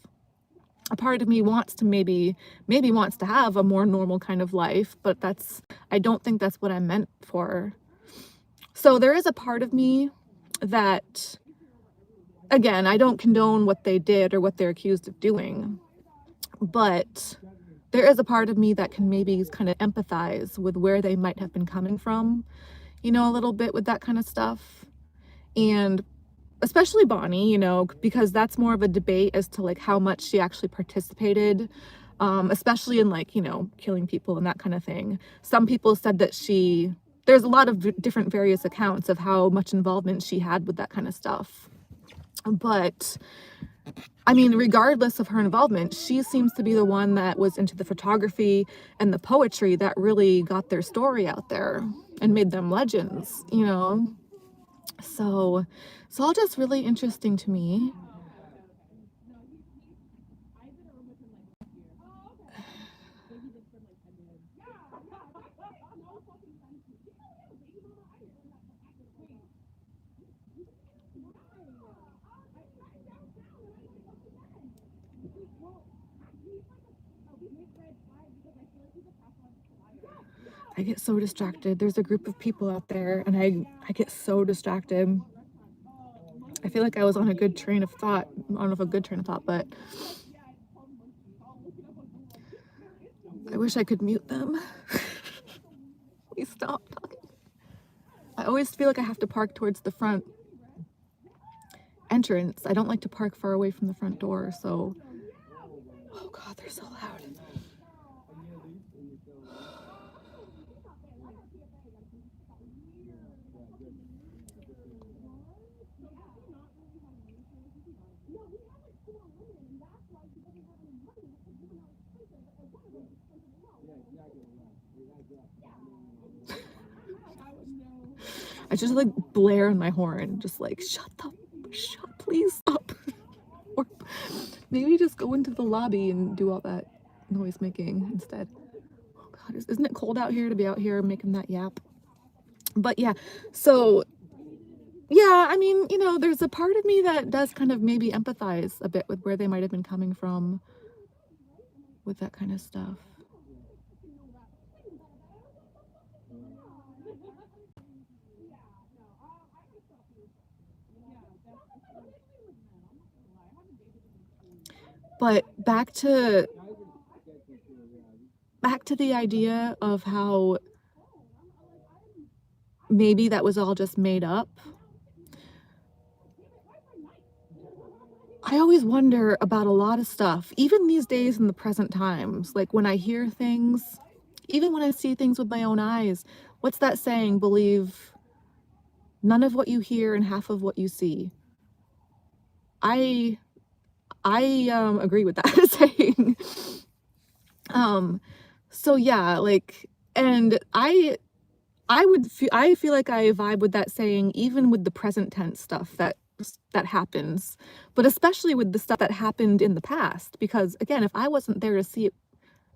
A part of me wants to maybe wants to have a more normal kind of life, but I don't think that's what I'm meant for. So there is a part of me that again, I don't condone what they did or what they're accused of doing, but there is a part of me that can maybe kind of empathize with where they might have been coming from, you know, a little bit with that kind of stuff. And especially Bonnie, you know, because that's more of a debate as to like how much she actually participated, especially in like, you know, killing people and that kind of thing. Some people said that there's a lot of different various accounts of how much involvement she had with that kind of stuff. But I mean, regardless of her involvement, she seems to be the one that was into the photography and the poetry that really got their story out there and made them legends, you know? So it's all just really interesting to me. I get so distracted. There's a group of people out there and I get so distracted. I feel like I was on a good train of thought. I don't know if a good train of thought, but I wish I could mute them. Please stop talking. I always feel like I have to park towards the front entrance. I don't like to park far away from the front door, so... Oh God, they're so loud. I just like blare on my horn, just like, shut, please stop. Or maybe just go into the lobby and do all that noise making instead. Oh God, isn't it cold out here to be out here making that yap? But yeah, so yeah, I mean, you know, there's a part of me that does kind of maybe empathize a bit with where they might have been coming from with that kind of stuff. But back to the idea of how maybe that was all just made up. I always wonder about a lot of stuff, even these days in the present times, like when I hear things, even when I see things with my own eyes. What's that saying? Believe none of what you hear and half of what you see. I agree with that saying. So yeah, like, and I feel like I vibe with that saying, even with the present tense stuff that happens, but especially with the stuff that happened in the past, because again, if I wasn't there to see it,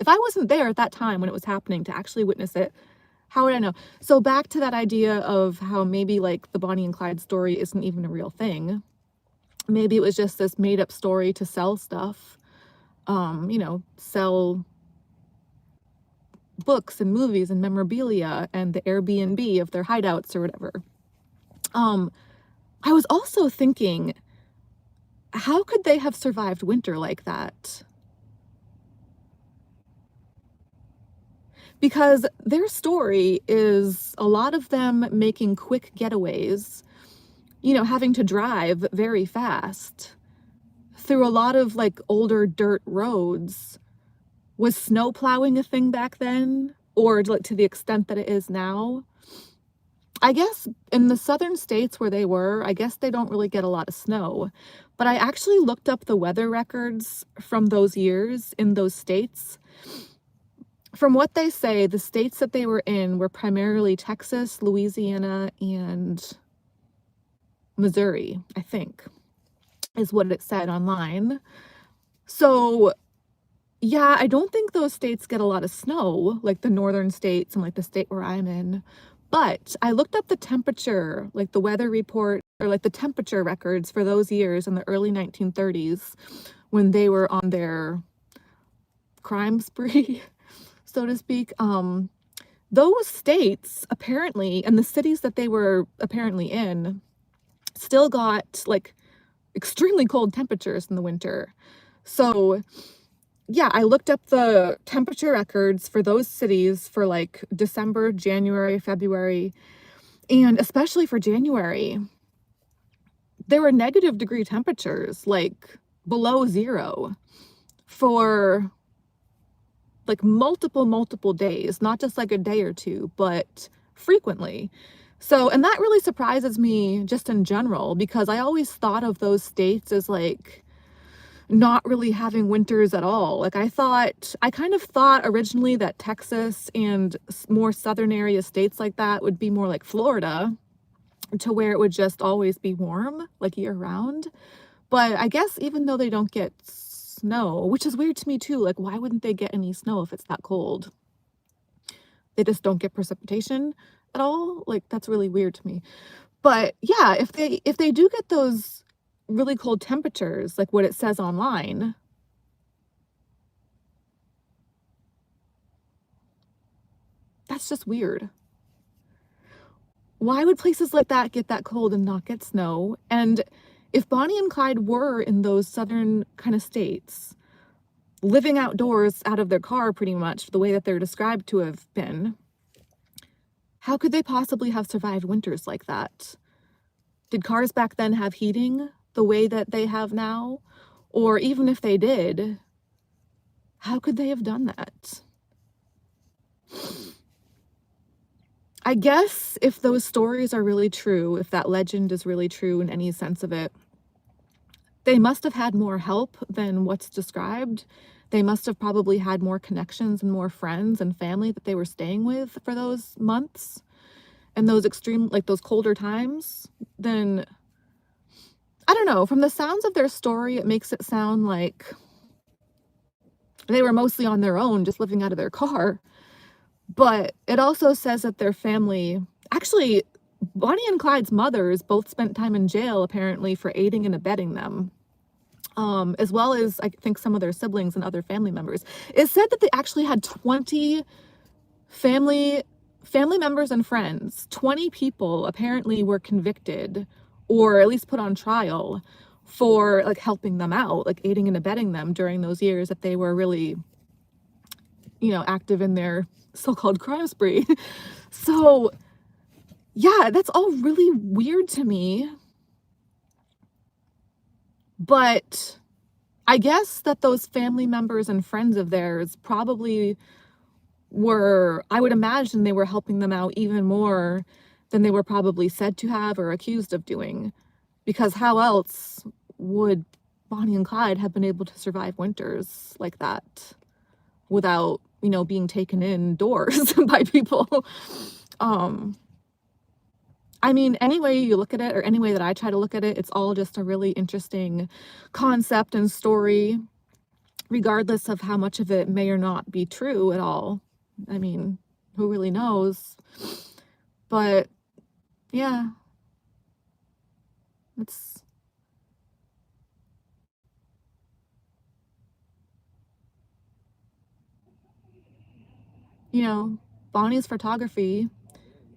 if I wasn't there at that time when it was happening to actually witness it, how would I know? So back to that idea of how maybe like the Bonnie and Clyde story isn't even a real thing. Maybe it was just this made up story to sell stuff, you know, sell books and movies and memorabilia and the Airbnb of their hideouts or whatever. I was also thinking, how could they have survived winter like that? Because their story is a lot of them making quick getaways, you know, having to drive very fast through a lot of like older dirt roads. Was snow plowing a thing back then, or like to the extent that it is now? I guess in the southern states where they were, I guess they don't really get a lot of snow. But I actually looked up the weather records from those years in those states. From what they say, the states that they were in were primarily Texas, Louisiana, and Missouri, I think, is what it said online. So yeah, I don't think those states get a lot of snow, like the northern states and like the state where I'm in. But I looked up the temperature, like the weather report or like the temperature records for those years in the early 1930s when they were on their crime spree, so to speak. Those states apparently, and the cities that they were apparently in, still got like extremely cold temperatures in the winter. So yeah, I looked up the temperature records for those cities for like December, January, February, and especially for January, there were negative degree temperatures, like below zero for like multiple days, not just like a day or two, but frequently. So, and that really surprises me just in general, because I always thought of those states as like not really having winters at all. Like I kind of thought originally that Texas and more southern area states like that would be more like Florida, to where it would just always be warm, like year round. But I guess even though they don't get snow, which is weird to me too, like why wouldn't they get any snow if it's that cold? They just don't get precipitation at all? Like that's really weird to me. But yeah, if they do get those really cold temperatures, like what it says online, that's just weird. Why would places like that get that cold and not get snow? And if Bonnie and Clyde were in those southern kind of states, living outdoors out of their car pretty much the way that they're described to have been, how could they possibly have survived winters like that? Did cars back then have heating the way that they have now? Or even if they did, how could they have done that? I guess if those stories are really true, if that legend is really true in any sense of it, they must have had more help than what's described. They must have probably had more connections and more friends and family that they were staying with for those months and those extreme, like those colder times. Then, I don't know, from the sounds of their story, it makes it sound like they were mostly on their own, just living out of their car. But it also says that their family, actually, Bonnie and Clyde's mothers both spent time in jail, apparently, for aiding and abetting them, as well as, I think, some of their siblings and other family members. It said that they actually had 20 family members and friends. 20 people apparently were convicted, or at least put on trial, for like helping them out, like aiding and abetting them during those years that they were really, active in their so-called crime spree. So yeah, that's all really weird to me. But I guess that those family members and friends of theirs probably were, I would imagine they were helping them out even more than they were probably said to have or accused of doing. Because how else would Bonnie and Clyde have been able to survive winters like that without, being taken indoors by people? I mean, any way you look at it, or any way that I try to look at it, it's all just a really interesting concept and story, regardless of how much of it may or not be true at all. I mean, who really knows? But yeah, it's, Bonnie's photography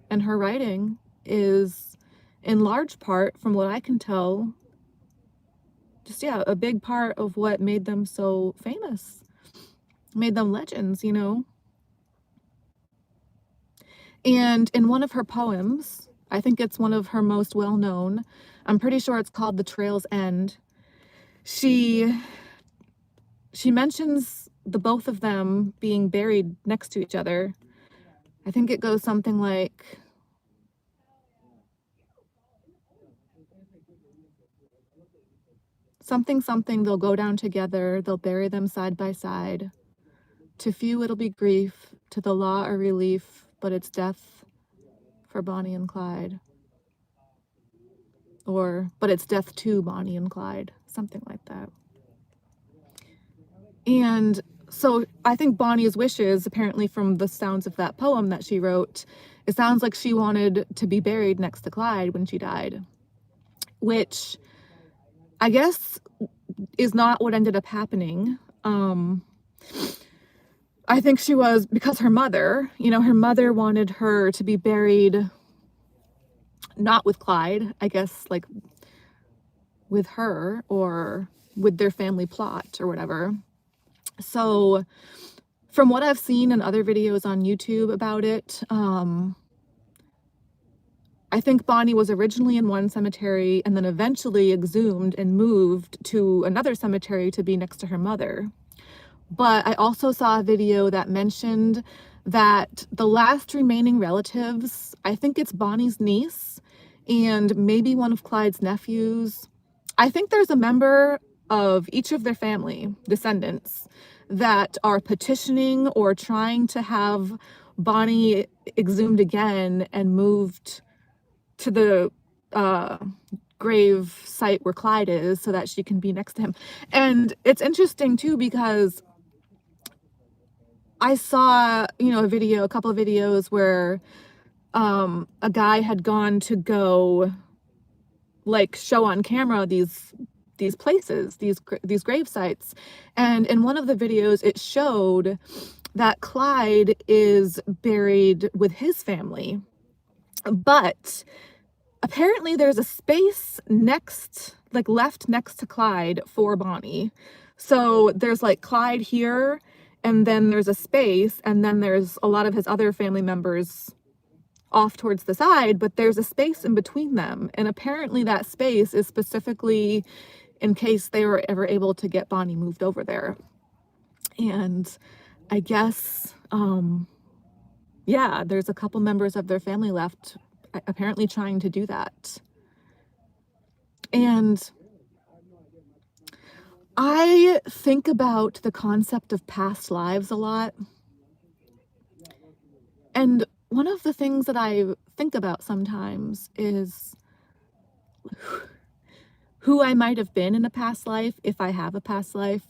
and her writing is, in large part, from what I can tell, just, yeah, a big part of what made them so famous, made them legends. And in one of her poems, I think it's one of her most well-known, I'm pretty sure it's called The Trail's End, she mentions the both of them being buried next to each other. I think it goes something like, something, they'll go down together, they'll bury them side by side. To few it'll be grief, to the law a relief, but it's death for Bonnie and Clyde. Or, but it's death to Bonnie and Clyde, something like that. And so I think Bonnie's wishes, apparently from the sounds of that poem that she wrote, it sounds like she wanted to be buried next to Clyde when she died, which I guess is not what ended up happening. I think she was, because her mother wanted her to be buried not with Clyde, I guess, like with her or with their family plot or whatever. So from what I've seen in other videos on YouTube about it, I think Bonnie was originally in one cemetery and then eventually exhumed and moved to another cemetery to be next to her mother. But I also saw a video that mentioned that the last remaining relatives, I think it's Bonnie's niece and maybe one of Clyde's nephews. I think there's a member of each of their family descendants that are petitioning or trying to have Bonnie exhumed again and moved to the grave site where Clyde is so that she can be next to him. And it's interesting too, because I saw, a couple of videos where a guy had gone to go like show on camera these places, these grave sites. And in one of the videos, it showed that Clyde is buried with his family. But apparently there's a space left next to Clyde for Bonnie. So there's like Clyde here, and then there's a space, and then there's a lot of his other family members off towards the side, but there's a space in between them. And apparently that space is specifically in case they were ever able to get Bonnie moved over there. And I guess, yeah, there's a couple members of their family left apparently trying to do that. And I think about the concept of past lives a lot. And one of the things that I think about sometimes is who I might have been in a past life, if I have a past life.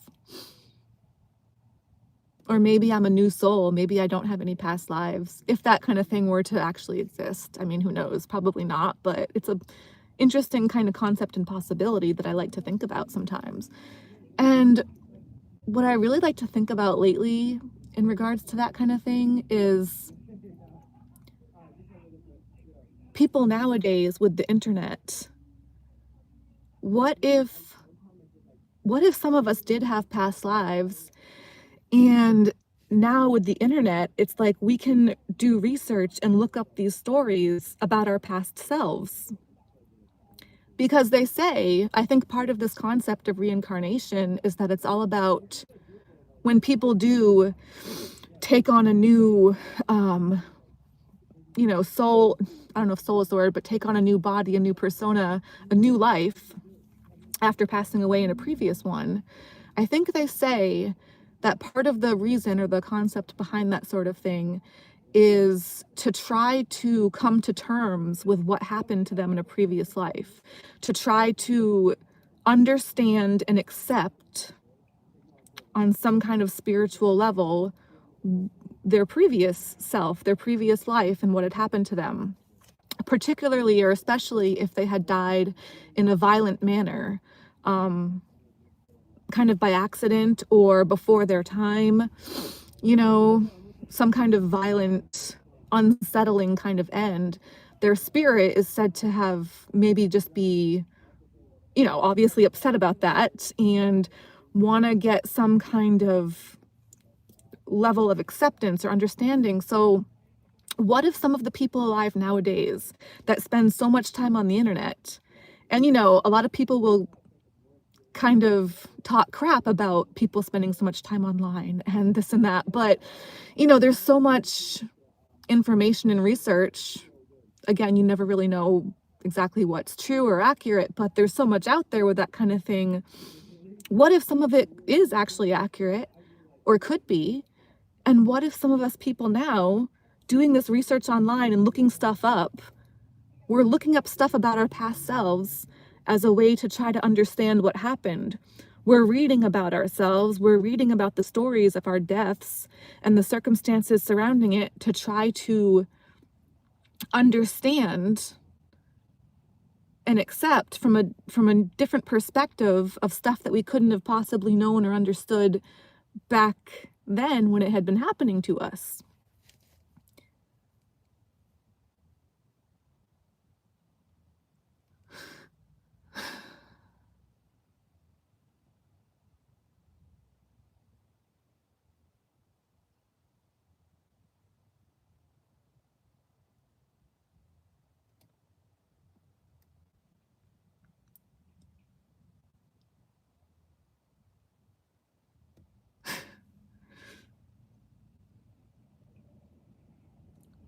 Or maybe I'm a new soul. Maybe I don't have any past lives. If that kind of thing were to actually exist. I mean, who knows? Probably not, but it's a interesting kind of concept and possibility that I like to think about sometimes. And what I really like to think about lately in regards to that kind of thing is people nowadays with the internet. What if some of us did have past lives, and now with the internet, it's like we can do research and look up these stories about our past selves? Because they say, I think part of this concept of reincarnation is that it's all about when people do take on a new, soul, I don't know if soul is the word, but take on a new body, a new persona, a new life after passing away in a previous one. I think they say that part of the reason or the concept behind that sort of thing is to try to come to terms with what happened to them in a previous life, to try to understand and accept on some kind of spiritual level their previous self, their previous life, and what had happened to them, particularly or especially if they had died in a violent manner, kind of by accident or before their time, some kind of violent, unsettling kind of end. Their spirit is said to have maybe just be, obviously upset about that and want to get some kind of level of acceptance or understanding. So what if some of the people alive nowadays that spend so much time on the internet, and a lot of people will kind of talk crap about people spending so much time online and this and that, but there's so much information and research. Again, you never really know exactly what's true or accurate, but there's so much out there with that kind of thing. What if some of it is actually accurate or could be? And what if some of us people now doing this research online and looking stuff up, we're looking up stuff about our past selves as a way to try to understand what happened? We're reading about ourselves, we're reading about the stories of our deaths and the circumstances surrounding it to try to understand and accept from a different perspective of stuff that we couldn't have possibly known or understood back then when it had been happening to us.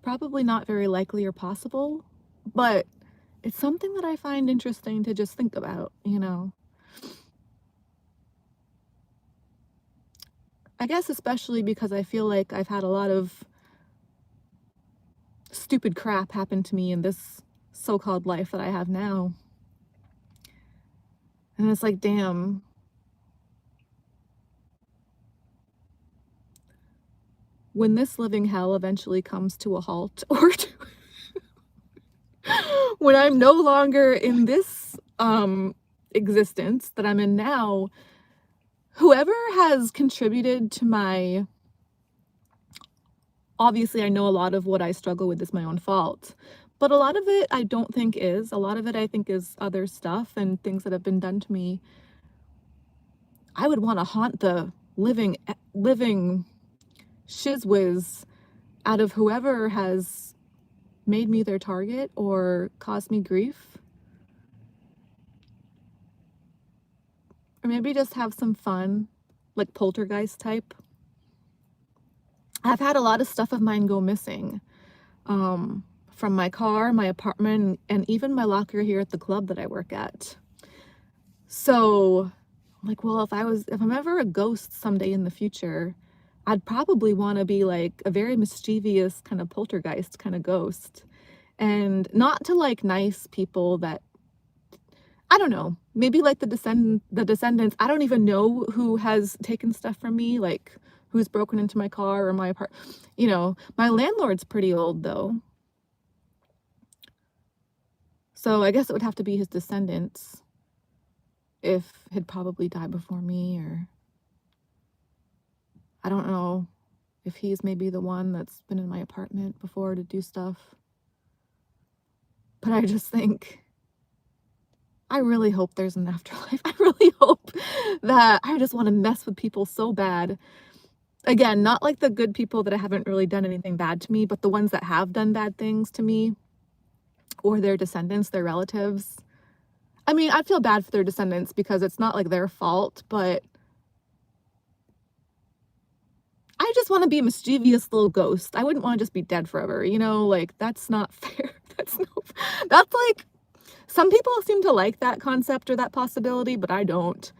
probably not very likely or possible, but it's something that I find interesting to just think about, you know. I guess especially because I feel like I've had a lot of stupid crap happen to me in this so-called life that I have now. And it's like, damn, when this living hell eventually comes to a halt, or when I'm no longer in this existence that I'm in now, whoever has contributed to my, obviously I know a lot of what I struggle with is my own fault, but a lot of it I don't think is. A lot of it I think is other stuff and things that have been done to me. I would want to haunt the living shizwiz out of whoever has made me their target or caused me grief. Or maybe just have some fun, like poltergeist type. I've had a lot of stuff of mine go missing. From my car, my apartment, and even my locker here at the club that I work at. So, like, well, if I'm ever a ghost someday in the future, I'd probably want to be like a very mischievous kind of poltergeist kind of ghost. And not to like nice people that, I don't know, maybe like the descendants, I don't even know who has taken stuff from me, like who's broken into my car or my apartment. You know, my landlord's pretty old though. So I guess it would have to be his descendants if he'd probably died before me, or I don't know if he's maybe the one that's been in my apartment before to do stuff. But I just think, I really hope there's an afterlife. I really hope that I just want to mess with people so bad. Again, not like the good people that haven't really done anything bad to me, but the ones that have done bad things to me, or their descendants, their relatives. I mean, I feel bad for their descendants because it's not like their fault, but I just want to be a mischievous little ghost. I wouldn't want to just be dead forever, you know, like that's not fair. That's like, some people seem to like that concept or that possibility, but I don't.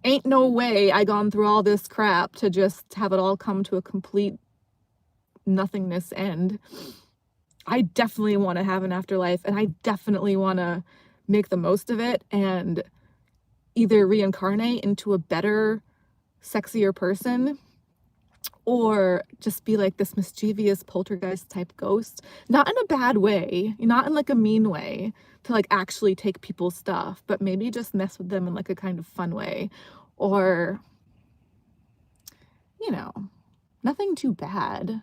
Ain't no way I gone through all this crap to just have it all come to a complete nothingness end. I definitely want to have an afterlife, and I definitely want to make the most of it and either reincarnate into a better, sexier person, or just be like this mischievous poltergeist type ghost. Not in a bad way, not in like a mean way to like actually take people's stuff, but maybe just mess with them in like a kind of fun way, or, you know, nothing too bad.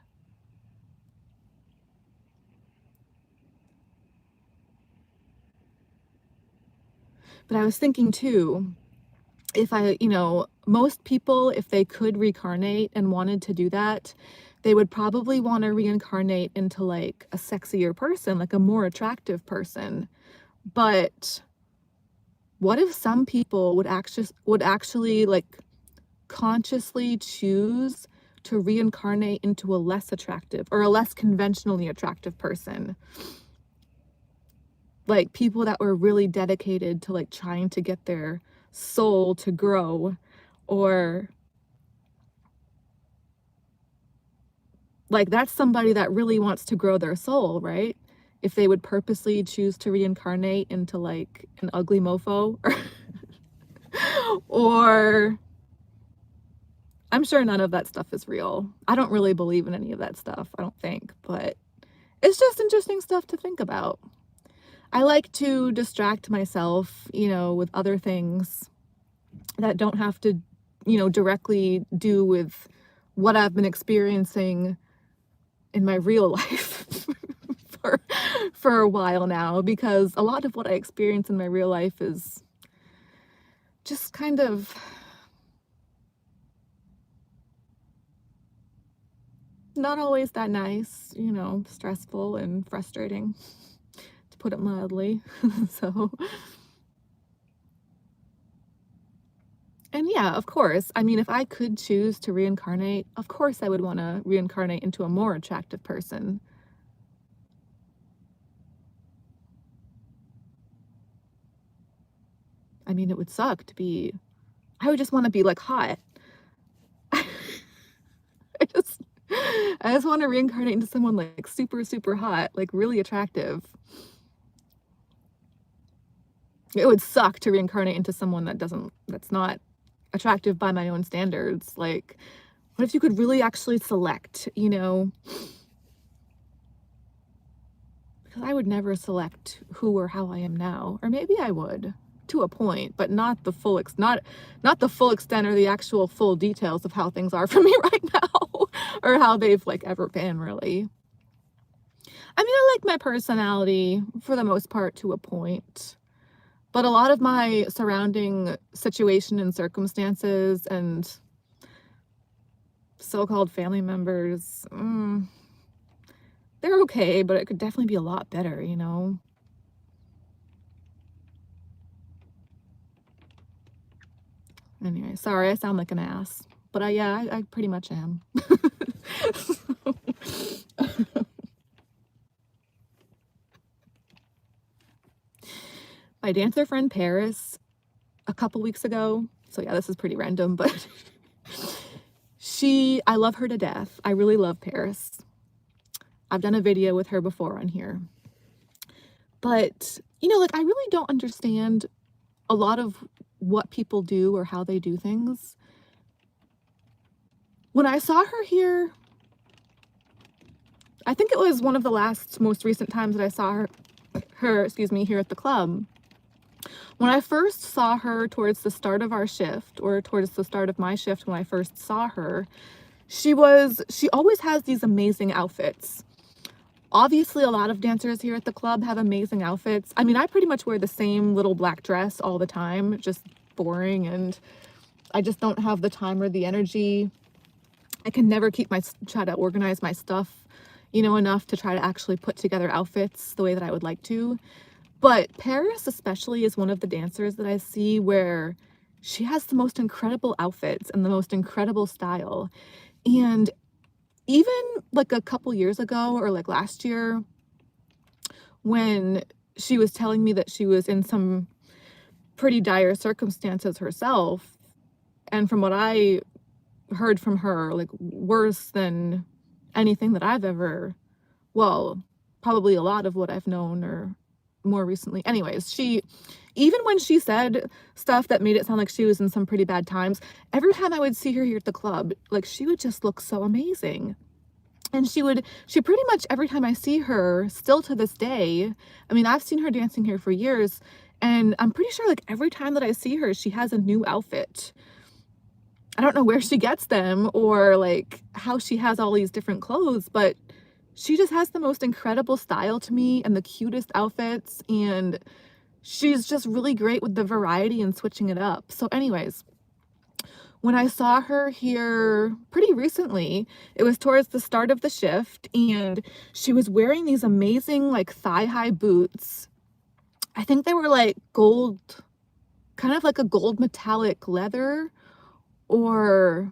But I was thinking too, if most people, if they could reincarnate and wanted to do that, they would probably want to reincarnate into like a sexier person, like a more attractive person. But what if some people would actually like consciously choose to reincarnate into a less attractive or a less conventionally attractive person? Like people that were really dedicated to like trying to get their soul to grow, or like that's somebody that really wants to grow their soul, right? If they would purposely choose to reincarnate into like an ugly mofo, or I'm sure none of that stuff is real. I don't really believe in any of that stuff, I don't think, but it's just interesting stuff to think about. I like to distract myself, with other things that don't have to, directly do with what I've been experiencing in my real life for a while now, because a lot of what I experience in my real life is just kind of not always that nice, stressful and frustrating, to put it mildly. So, and yeah, of course, I mean, if I could choose to reincarnate, of course I would want to reincarnate into a more attractive person. I mean, it would suck to be, I would just want to be like hot. I just, I just want to reincarnate into someone like super, super hot, like really attractive. It would suck to reincarnate into someone that's not attractive by my own standards. Like, what if you could really actually select, you know? Because I would never select who or how I am now. Or maybe I would, to a point, but not the full not the full extent or the actual full details of how things are for me right now, or how they've like ever been, really. I mean, I like my personality for the most part to a point, but a lot of my surrounding situation and circumstances and so-called family members, they're okay, but it could definitely be a lot better, you know? Anyway, sorry, I sound like an ass, but yeah, I pretty much am. My dancer friend Paris, a couple weeks ago, so yeah, this is pretty random, but I love her to death. I really love Paris. I've done a video with her before on here. But, you know, like, I really don't understand a lot of what people do or how they do things. When I saw her here, I think it was one of the most recent times that I saw her, excuse me, here at the club. When I first saw her towards the start of our shift, or towards the start of my shift when I first saw her, she always has these amazing outfits. Obviously, a lot of dancers here at the club have amazing outfits. I mean, I pretty much wear the same little black dress all the time, just boring, and I just don't have the time or the energy. I can never try to organize my stuff, you know, enough to try to actually put together outfits the way that I would like to. But Paris especially is one of the dancers that I see where she has the most incredible outfits and the most incredible style. And even like a couple years ago, or like last year, when she was telling me that she was in some pretty dire circumstances herself, and from what I heard from her, like worse than anything that I've ever, well, probably a lot of what I've known or more recently. Anyways, even when she said stuff that made it sound like she was in some pretty bad times, every time I would see her here at the club, like, she would just look so amazing. And she pretty much every time I see her, still to this day, I mean, I've seen her dancing here for years, and I'm pretty sure like every time that I see her, she has a new outfit. I don't know where she gets them or like how she has all these different clothes, but she just has the most incredible style to me and the cutest outfits, and she's just really great with the variety and switching it up. So anyways, when I saw her here pretty recently, it was towards the start of the shift, and she was wearing these amazing like thigh-high boots. I think they were like gold, kind of like a gold metallic leather, or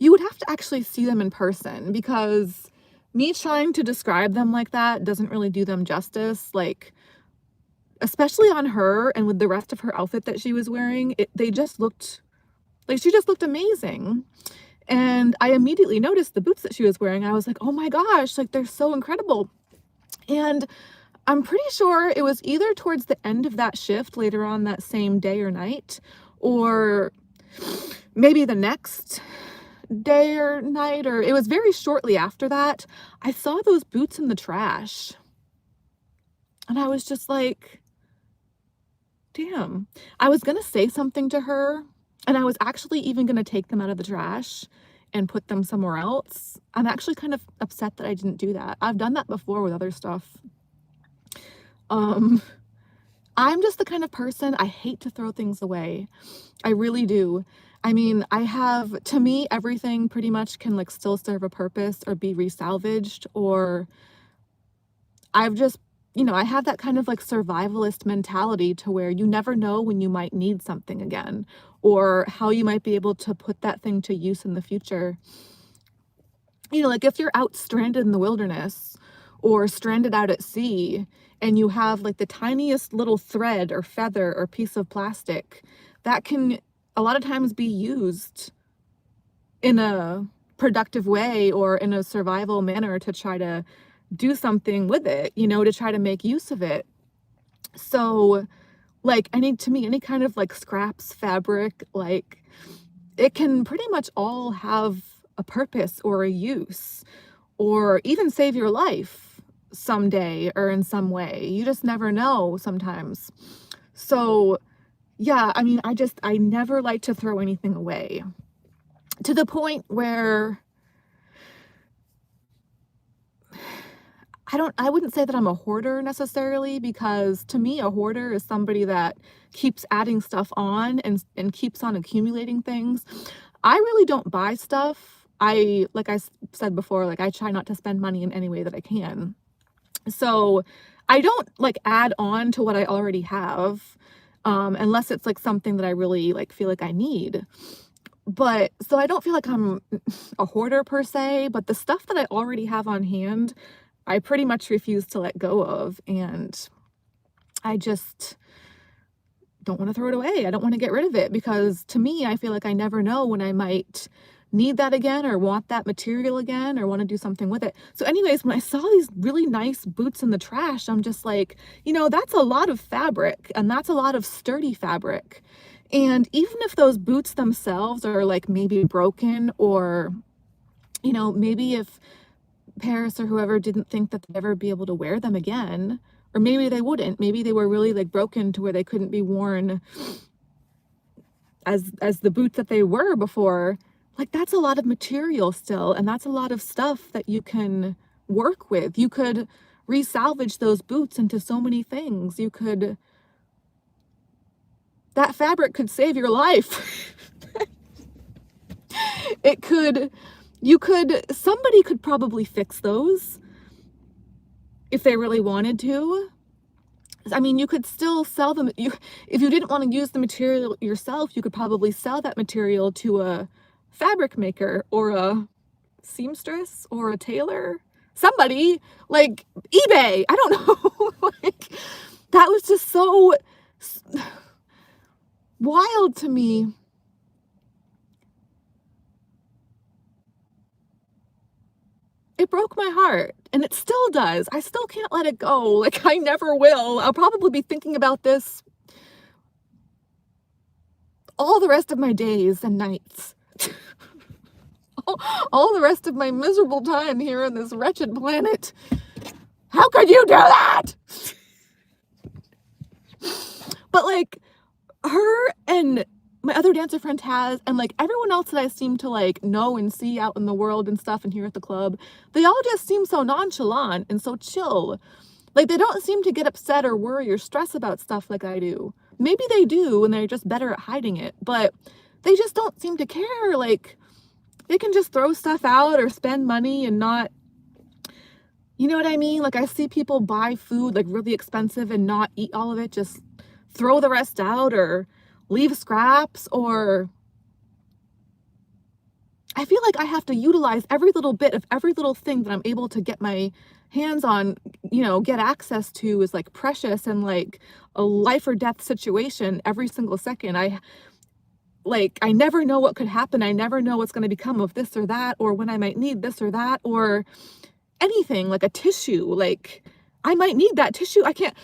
you would have to actually see them in person, because me trying to describe them like that doesn't really do them justice. Like, especially on her and with the rest of her outfit that she was wearing, they just looked like she just looked amazing. And I immediately noticed the boots that she was wearing. I was like, oh my gosh, like, they're so incredible. And I'm pretty sure it was either towards the end of that shift later on that same day or night, or maybe the next day or night, or it was very shortly after that, I saw those boots in the trash. And I was just like, damn. I was gonna say something to her, and I was actually even gonna take them out of the trash and put them somewhere else. I'm actually kind of upset that I didn't do that. I've done that before with other stuff. I'm just the kind of person, I hate to throw things away. I really do. I mean, to me, everything pretty much can like still serve a purpose or be resalvaged, or I've just, you know, I have that kind of like survivalist mentality to where you never know when you might need something again, or how you might be able to put that thing to use in the future. You know, like if you're out stranded in the wilderness, or stranded out at sea, and you have like the tiniest little thread or feather or piece of plastic that can a lot of times be used in a productive way or in a survival manner to try to do something with it, you know, to try to make use of it. So, like, to me, any kind of like scraps, fabric, like, it can pretty much all have a purpose or a use, or even save your life someday or in some way. You just never know sometimes. So, yeah, I never like to throw anything away, to the point where I wouldn't say that I'm a hoarder necessarily, because to me, a hoarder is somebody that keeps adding stuff on and keeps on accumulating things. I really don't buy stuff. Like I said before, like, I try not to spend money in any way that I can. So I don't like add on to what I already have, unless it's like something that I really like feel like I need. But so I don't feel like I'm a hoarder per se, but the stuff that I already have on hand, I pretty much refuse to let go of, and I just don't want to throw it away. I don't want to get rid of it, because to me, I feel like I never know when I might need that again or want that material again or want to do something with it. So anyways, when I saw these really nice boots in the trash, I'm just like, you know, that's a lot of fabric, and that's a lot of sturdy fabric. And even if those boots themselves are like maybe broken, or, you know, maybe if Paris or whoever didn't think that they'd ever be able to wear them again, or maybe they wouldn't, maybe they were really like broken to where they couldn't be worn as the boots that they were before, like, that's a lot of material still, and that's a lot of stuff that you can work with. You could resalvage those boots into so many things. That fabric could save your life. Somebody could probably fix those if they really wanted to. I mean, you could still sell them. If you didn't want to use the material yourself, you could probably sell that material to a fabric maker or a seamstress or a tailor. Somebody, like eBay. I don't know. Like, that was just so wild to me. It broke my heart, and it still does. I still can't let it go. Like, I never will. I'll probably be thinking about this all the rest of my days and nights. all the rest of my miserable time here on this wretched planet. How could you do that? But like, her and my other dancer friend has, and like everyone else that I seem to like know and see out in the world and stuff and here at the club, they all just seem so nonchalant and so chill. Like, they don't seem to get upset or worry or stress about stuff like I do. Maybe they do, and they're just better at hiding it, but they just don't seem to care. Like, they can just throw stuff out or spend money and not, you know what I mean? Like, I see people buy food like really expensive and not eat all of it, just throw the rest out or leave scraps. Or I feel like I have to utilize every little bit of every little thing that I'm able to get my hands on, you know, get access to, is like precious and like a life or death situation every single second. I never know what could happen. I never know what's going to become of this or that, or when I might need this or that, or anything, like a tissue. Like, I might need that tissue. I can't,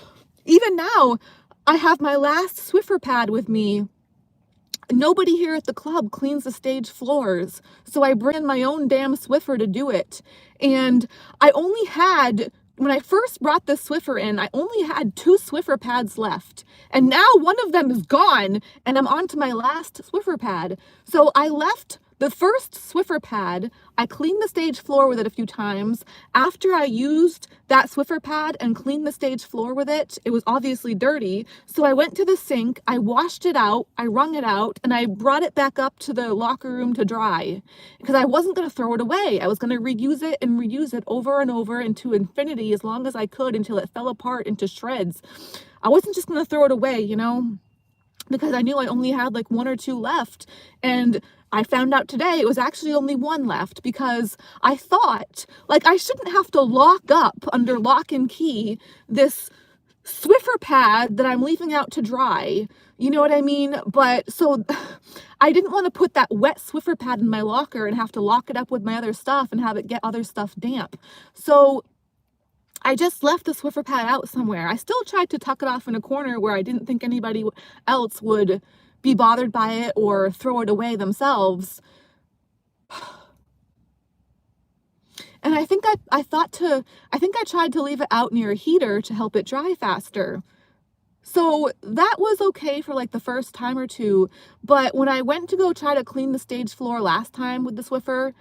even now, I have my last Swiffer pad with me. Nobody here at the club cleans the stage floors, so I bring in my own damn Swiffer to do it. And when I first brought this Swiffer in, I only had 2 Swiffer pads left. And now one of them is gone, and I'm on to my last Swiffer pad. So I left the first Swiffer pad. I cleaned the stage floor with it a few times. After I used that Swiffer pad and cleaned the stage floor with it, it was obviously dirty. So I went to the sink, I washed it out, I wrung it out, and I brought it back up to the locker room to dry, because I wasn't going to throw it away. I was going to reuse it and reuse it over and over into infinity as long as I could, until it fell apart into shreds. I wasn't just going to throw it away, you know, because I knew I only had like 1 or 2 left. And I found out today it was actually only one left because I thought, like, I shouldn't have to lock up under lock and key this Swiffer pad that I'm leaving out to dry. You know what I mean? But so I didn't want to put that wet Swiffer pad in my locker and have to lock it up with my other stuff and have it get other stuff damp. So I just left the Swiffer pad out somewhere. I still tried to tuck it off in a corner where I didn't think anybody else would be bothered by it or throw it away themselves. And I think I tried to leave it out near a heater to help it dry faster. So that was okay for like the first time or two, but when I went to go try to clean the stage floor last time with the Swiffer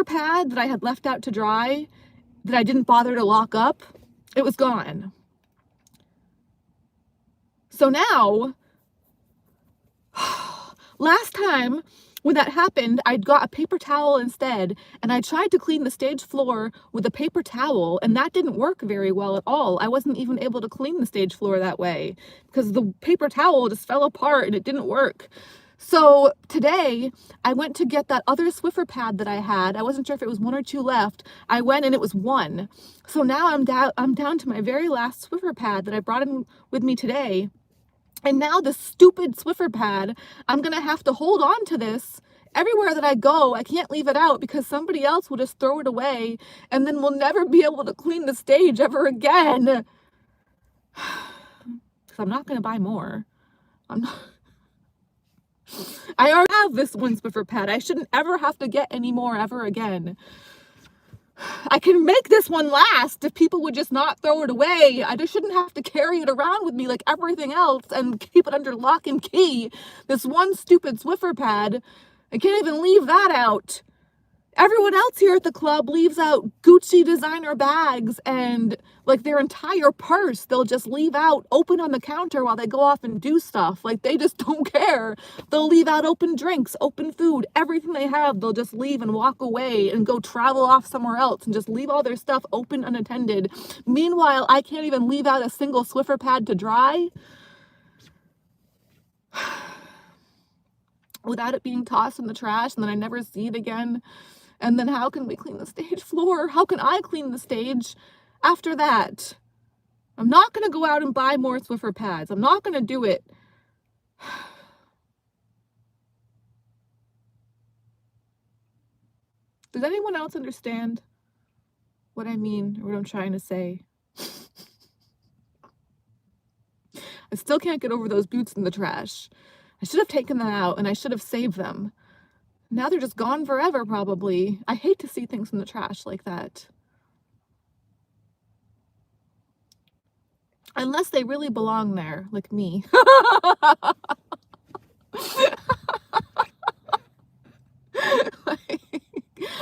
pad that I had left out to dry, that I didn't bother to lock up, it was gone. So now, last time when that happened, I'd got a paper towel instead, and I tried to clean the stage floor with a paper towel, and that didn't work very well at all. I wasn't even able to clean the stage floor that way because the paper towel just fell apart and it didn't work. So today, I went to get that other Swiffer pad that I had. I wasn't sure if it was 1 or 2 left. I went and it was 1. So now I'm down to my very last Swiffer pad that I brought in with me today. And now this stupid Swiffer pad, I'm going to have to hold on to this everywhere that I go. I can't leave it out because somebody else will just throw it away and then we'll never be able to clean the stage ever again. Because I'm not going to buy more. I already have this one Swiffer pad. I shouldn't ever have to get any more ever again. I can make this one last if people would just not throw it away. I just shouldn't have to carry it around with me like everything else and keep it under lock and key. This one stupid Swiffer pad, I can't even leave that out. Everyone else here at the club leaves out Gucci designer bags and like their entire purse. They'll just leave out open on the counter while they go off and do stuff. Like they just don't care. They'll leave out open drinks, open food, everything they have. They'll just leave and walk away and go travel off somewhere else and just leave all their stuff open unattended. Meanwhile, I can't even leave out a single Swiffer pad to dry without it being tossed in the trash and then I never see it again. And then how can we clean the stage floor? How can I clean the stage after that? I'm not going to go out and buy more Swiffer pads. I'm not going to do it. Does anyone else understand what I mean or what I'm trying to say? I still can't get over those boots in the trash. I should have taken them out and I should have saved them. Now they're just gone forever, probably. I hate to see things in the trash like that. Unless they really belong there, like me.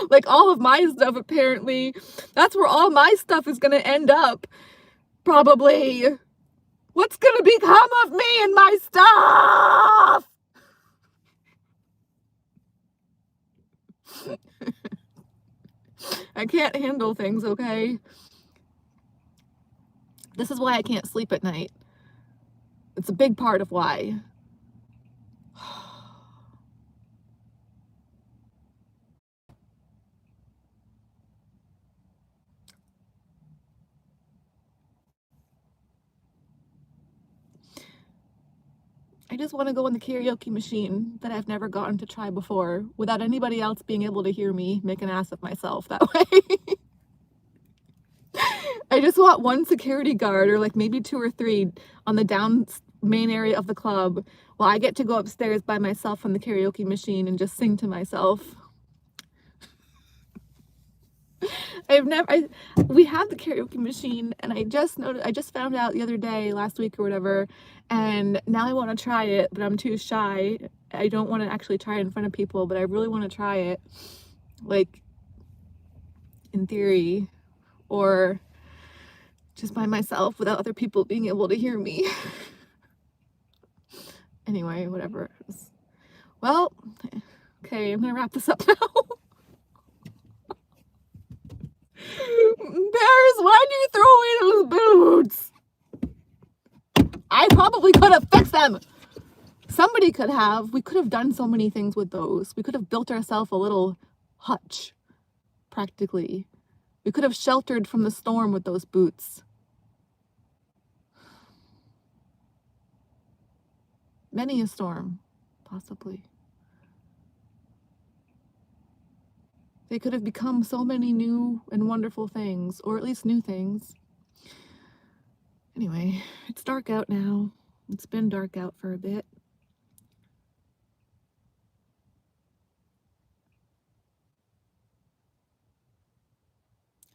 Like all of my stuff, apparently. That's where all my stuff is going to end up, probably. What's going to become of me and my stuff? I can't handle things, okay? This is why I can't sleep at night. It's a big part of why. I just want to go in the karaoke machine that I've never gotten to try before without anybody else being able to hear me make an ass of myself that way. I just want one security guard or like maybe 2 or 3 on the down main area of the club while I get to go upstairs by myself on the karaoke machine and just sing to myself. We have the karaoke machine and I just found out the other day, last week or whatever, and now I want to try it, but I'm too shy. I don't want to actually try it in front of people, but I really want to try it, like, in theory, or just by myself without other people being able to hear me. Anyway, whatever. Well, okay, I'm gonna wrap this up now. Bears, why do you throw away those boots? I probably could have fixed them. Somebody could have. We could have done so many things with those. We could have built ourselves a little hutch, practically. We could have sheltered from the storm with those boots. Many a storm, possibly. They could have become so many new and wonderful things, or at least new things. Anyway, it's dark out now. It's been dark out for a bit.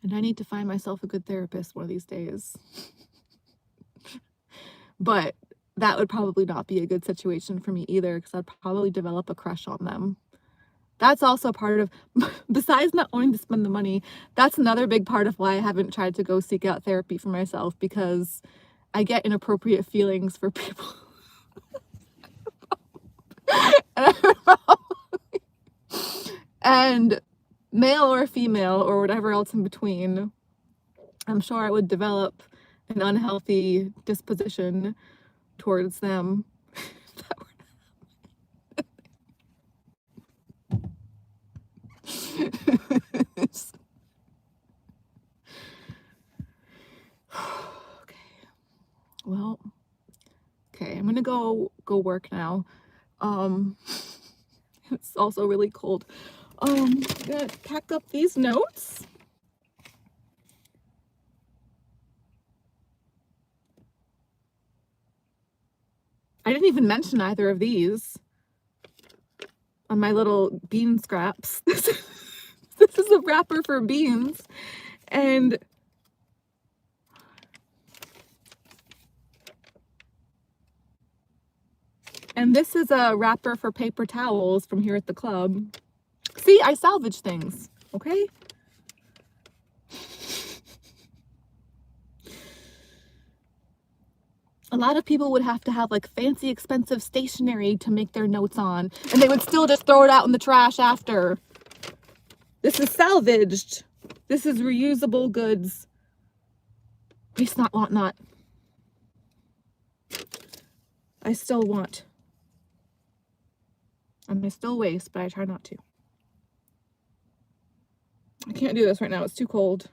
And I need to find myself a good therapist one of these days. But that would probably not be a good situation for me either, because I'd probably develop a crush on them. That's also part of, besides not wanting to spend the money, that's another big part of why I haven't tried to go seek out therapy for myself, because I get inappropriate feelings for people. And male or female or whatever else in between, I'm sure I would develop an unhealthy disposition towards them. Okay. Well, okay, I'm gonna go work now. It's also really cold. I'm gonna pack up these notes. I didn't even mention either of these on my little bean scraps. This is a wrapper for beans, and this is a wrapper for paper towels from here at the club. See, I salvage things, okay? A lot of people would have to have like fancy, expensive stationery to make their notes on, and they would still just throw it out in the trash after. This is salvaged. This is reusable goods. Waste not, want not. I still want. And I still waste, but I try not to. I can't do this right now. It's too cold.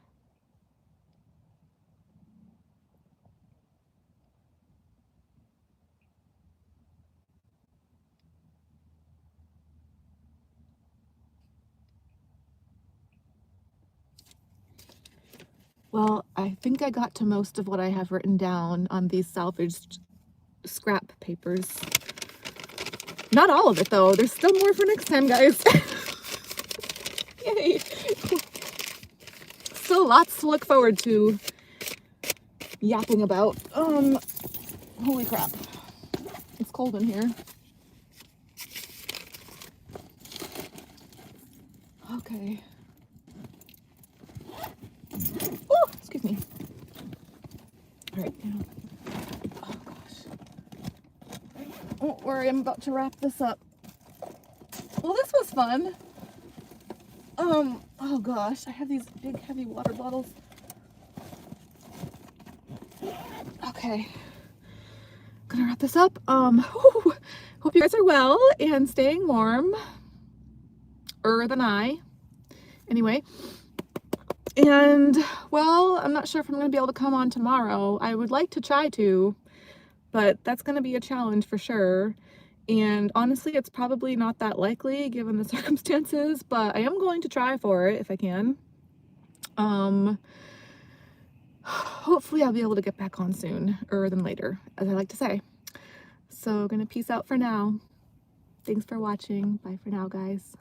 Well, I think I got to most of what I have written down on these salvaged scrap papers. Not all of it, though. There's still more for next time, guys. Yay. Still lots to look forward to yapping about. Holy crap. It's cold in here. Okay. Oh, excuse me. All right, now. Oh gosh. Don't worry, I'm about to wrap this up. Well, this was fun. Oh gosh, I have these big heavy water bottles. Okay. Gonna wrap this up. Hope you guys are well and staying warm. Than I. Anyway. And, well, I'm not sure if I'm going to be able to come on tomorrow. I would like to try to, but that's going to be a challenge for sure. And honestly, it's probably not that likely given the circumstances, but I am going to try for it if I can. Hopefully I'll be able to get back on sooner than later, as I like to say. So, gonna peace out for now. Thanks for watching. Bye for now, guys.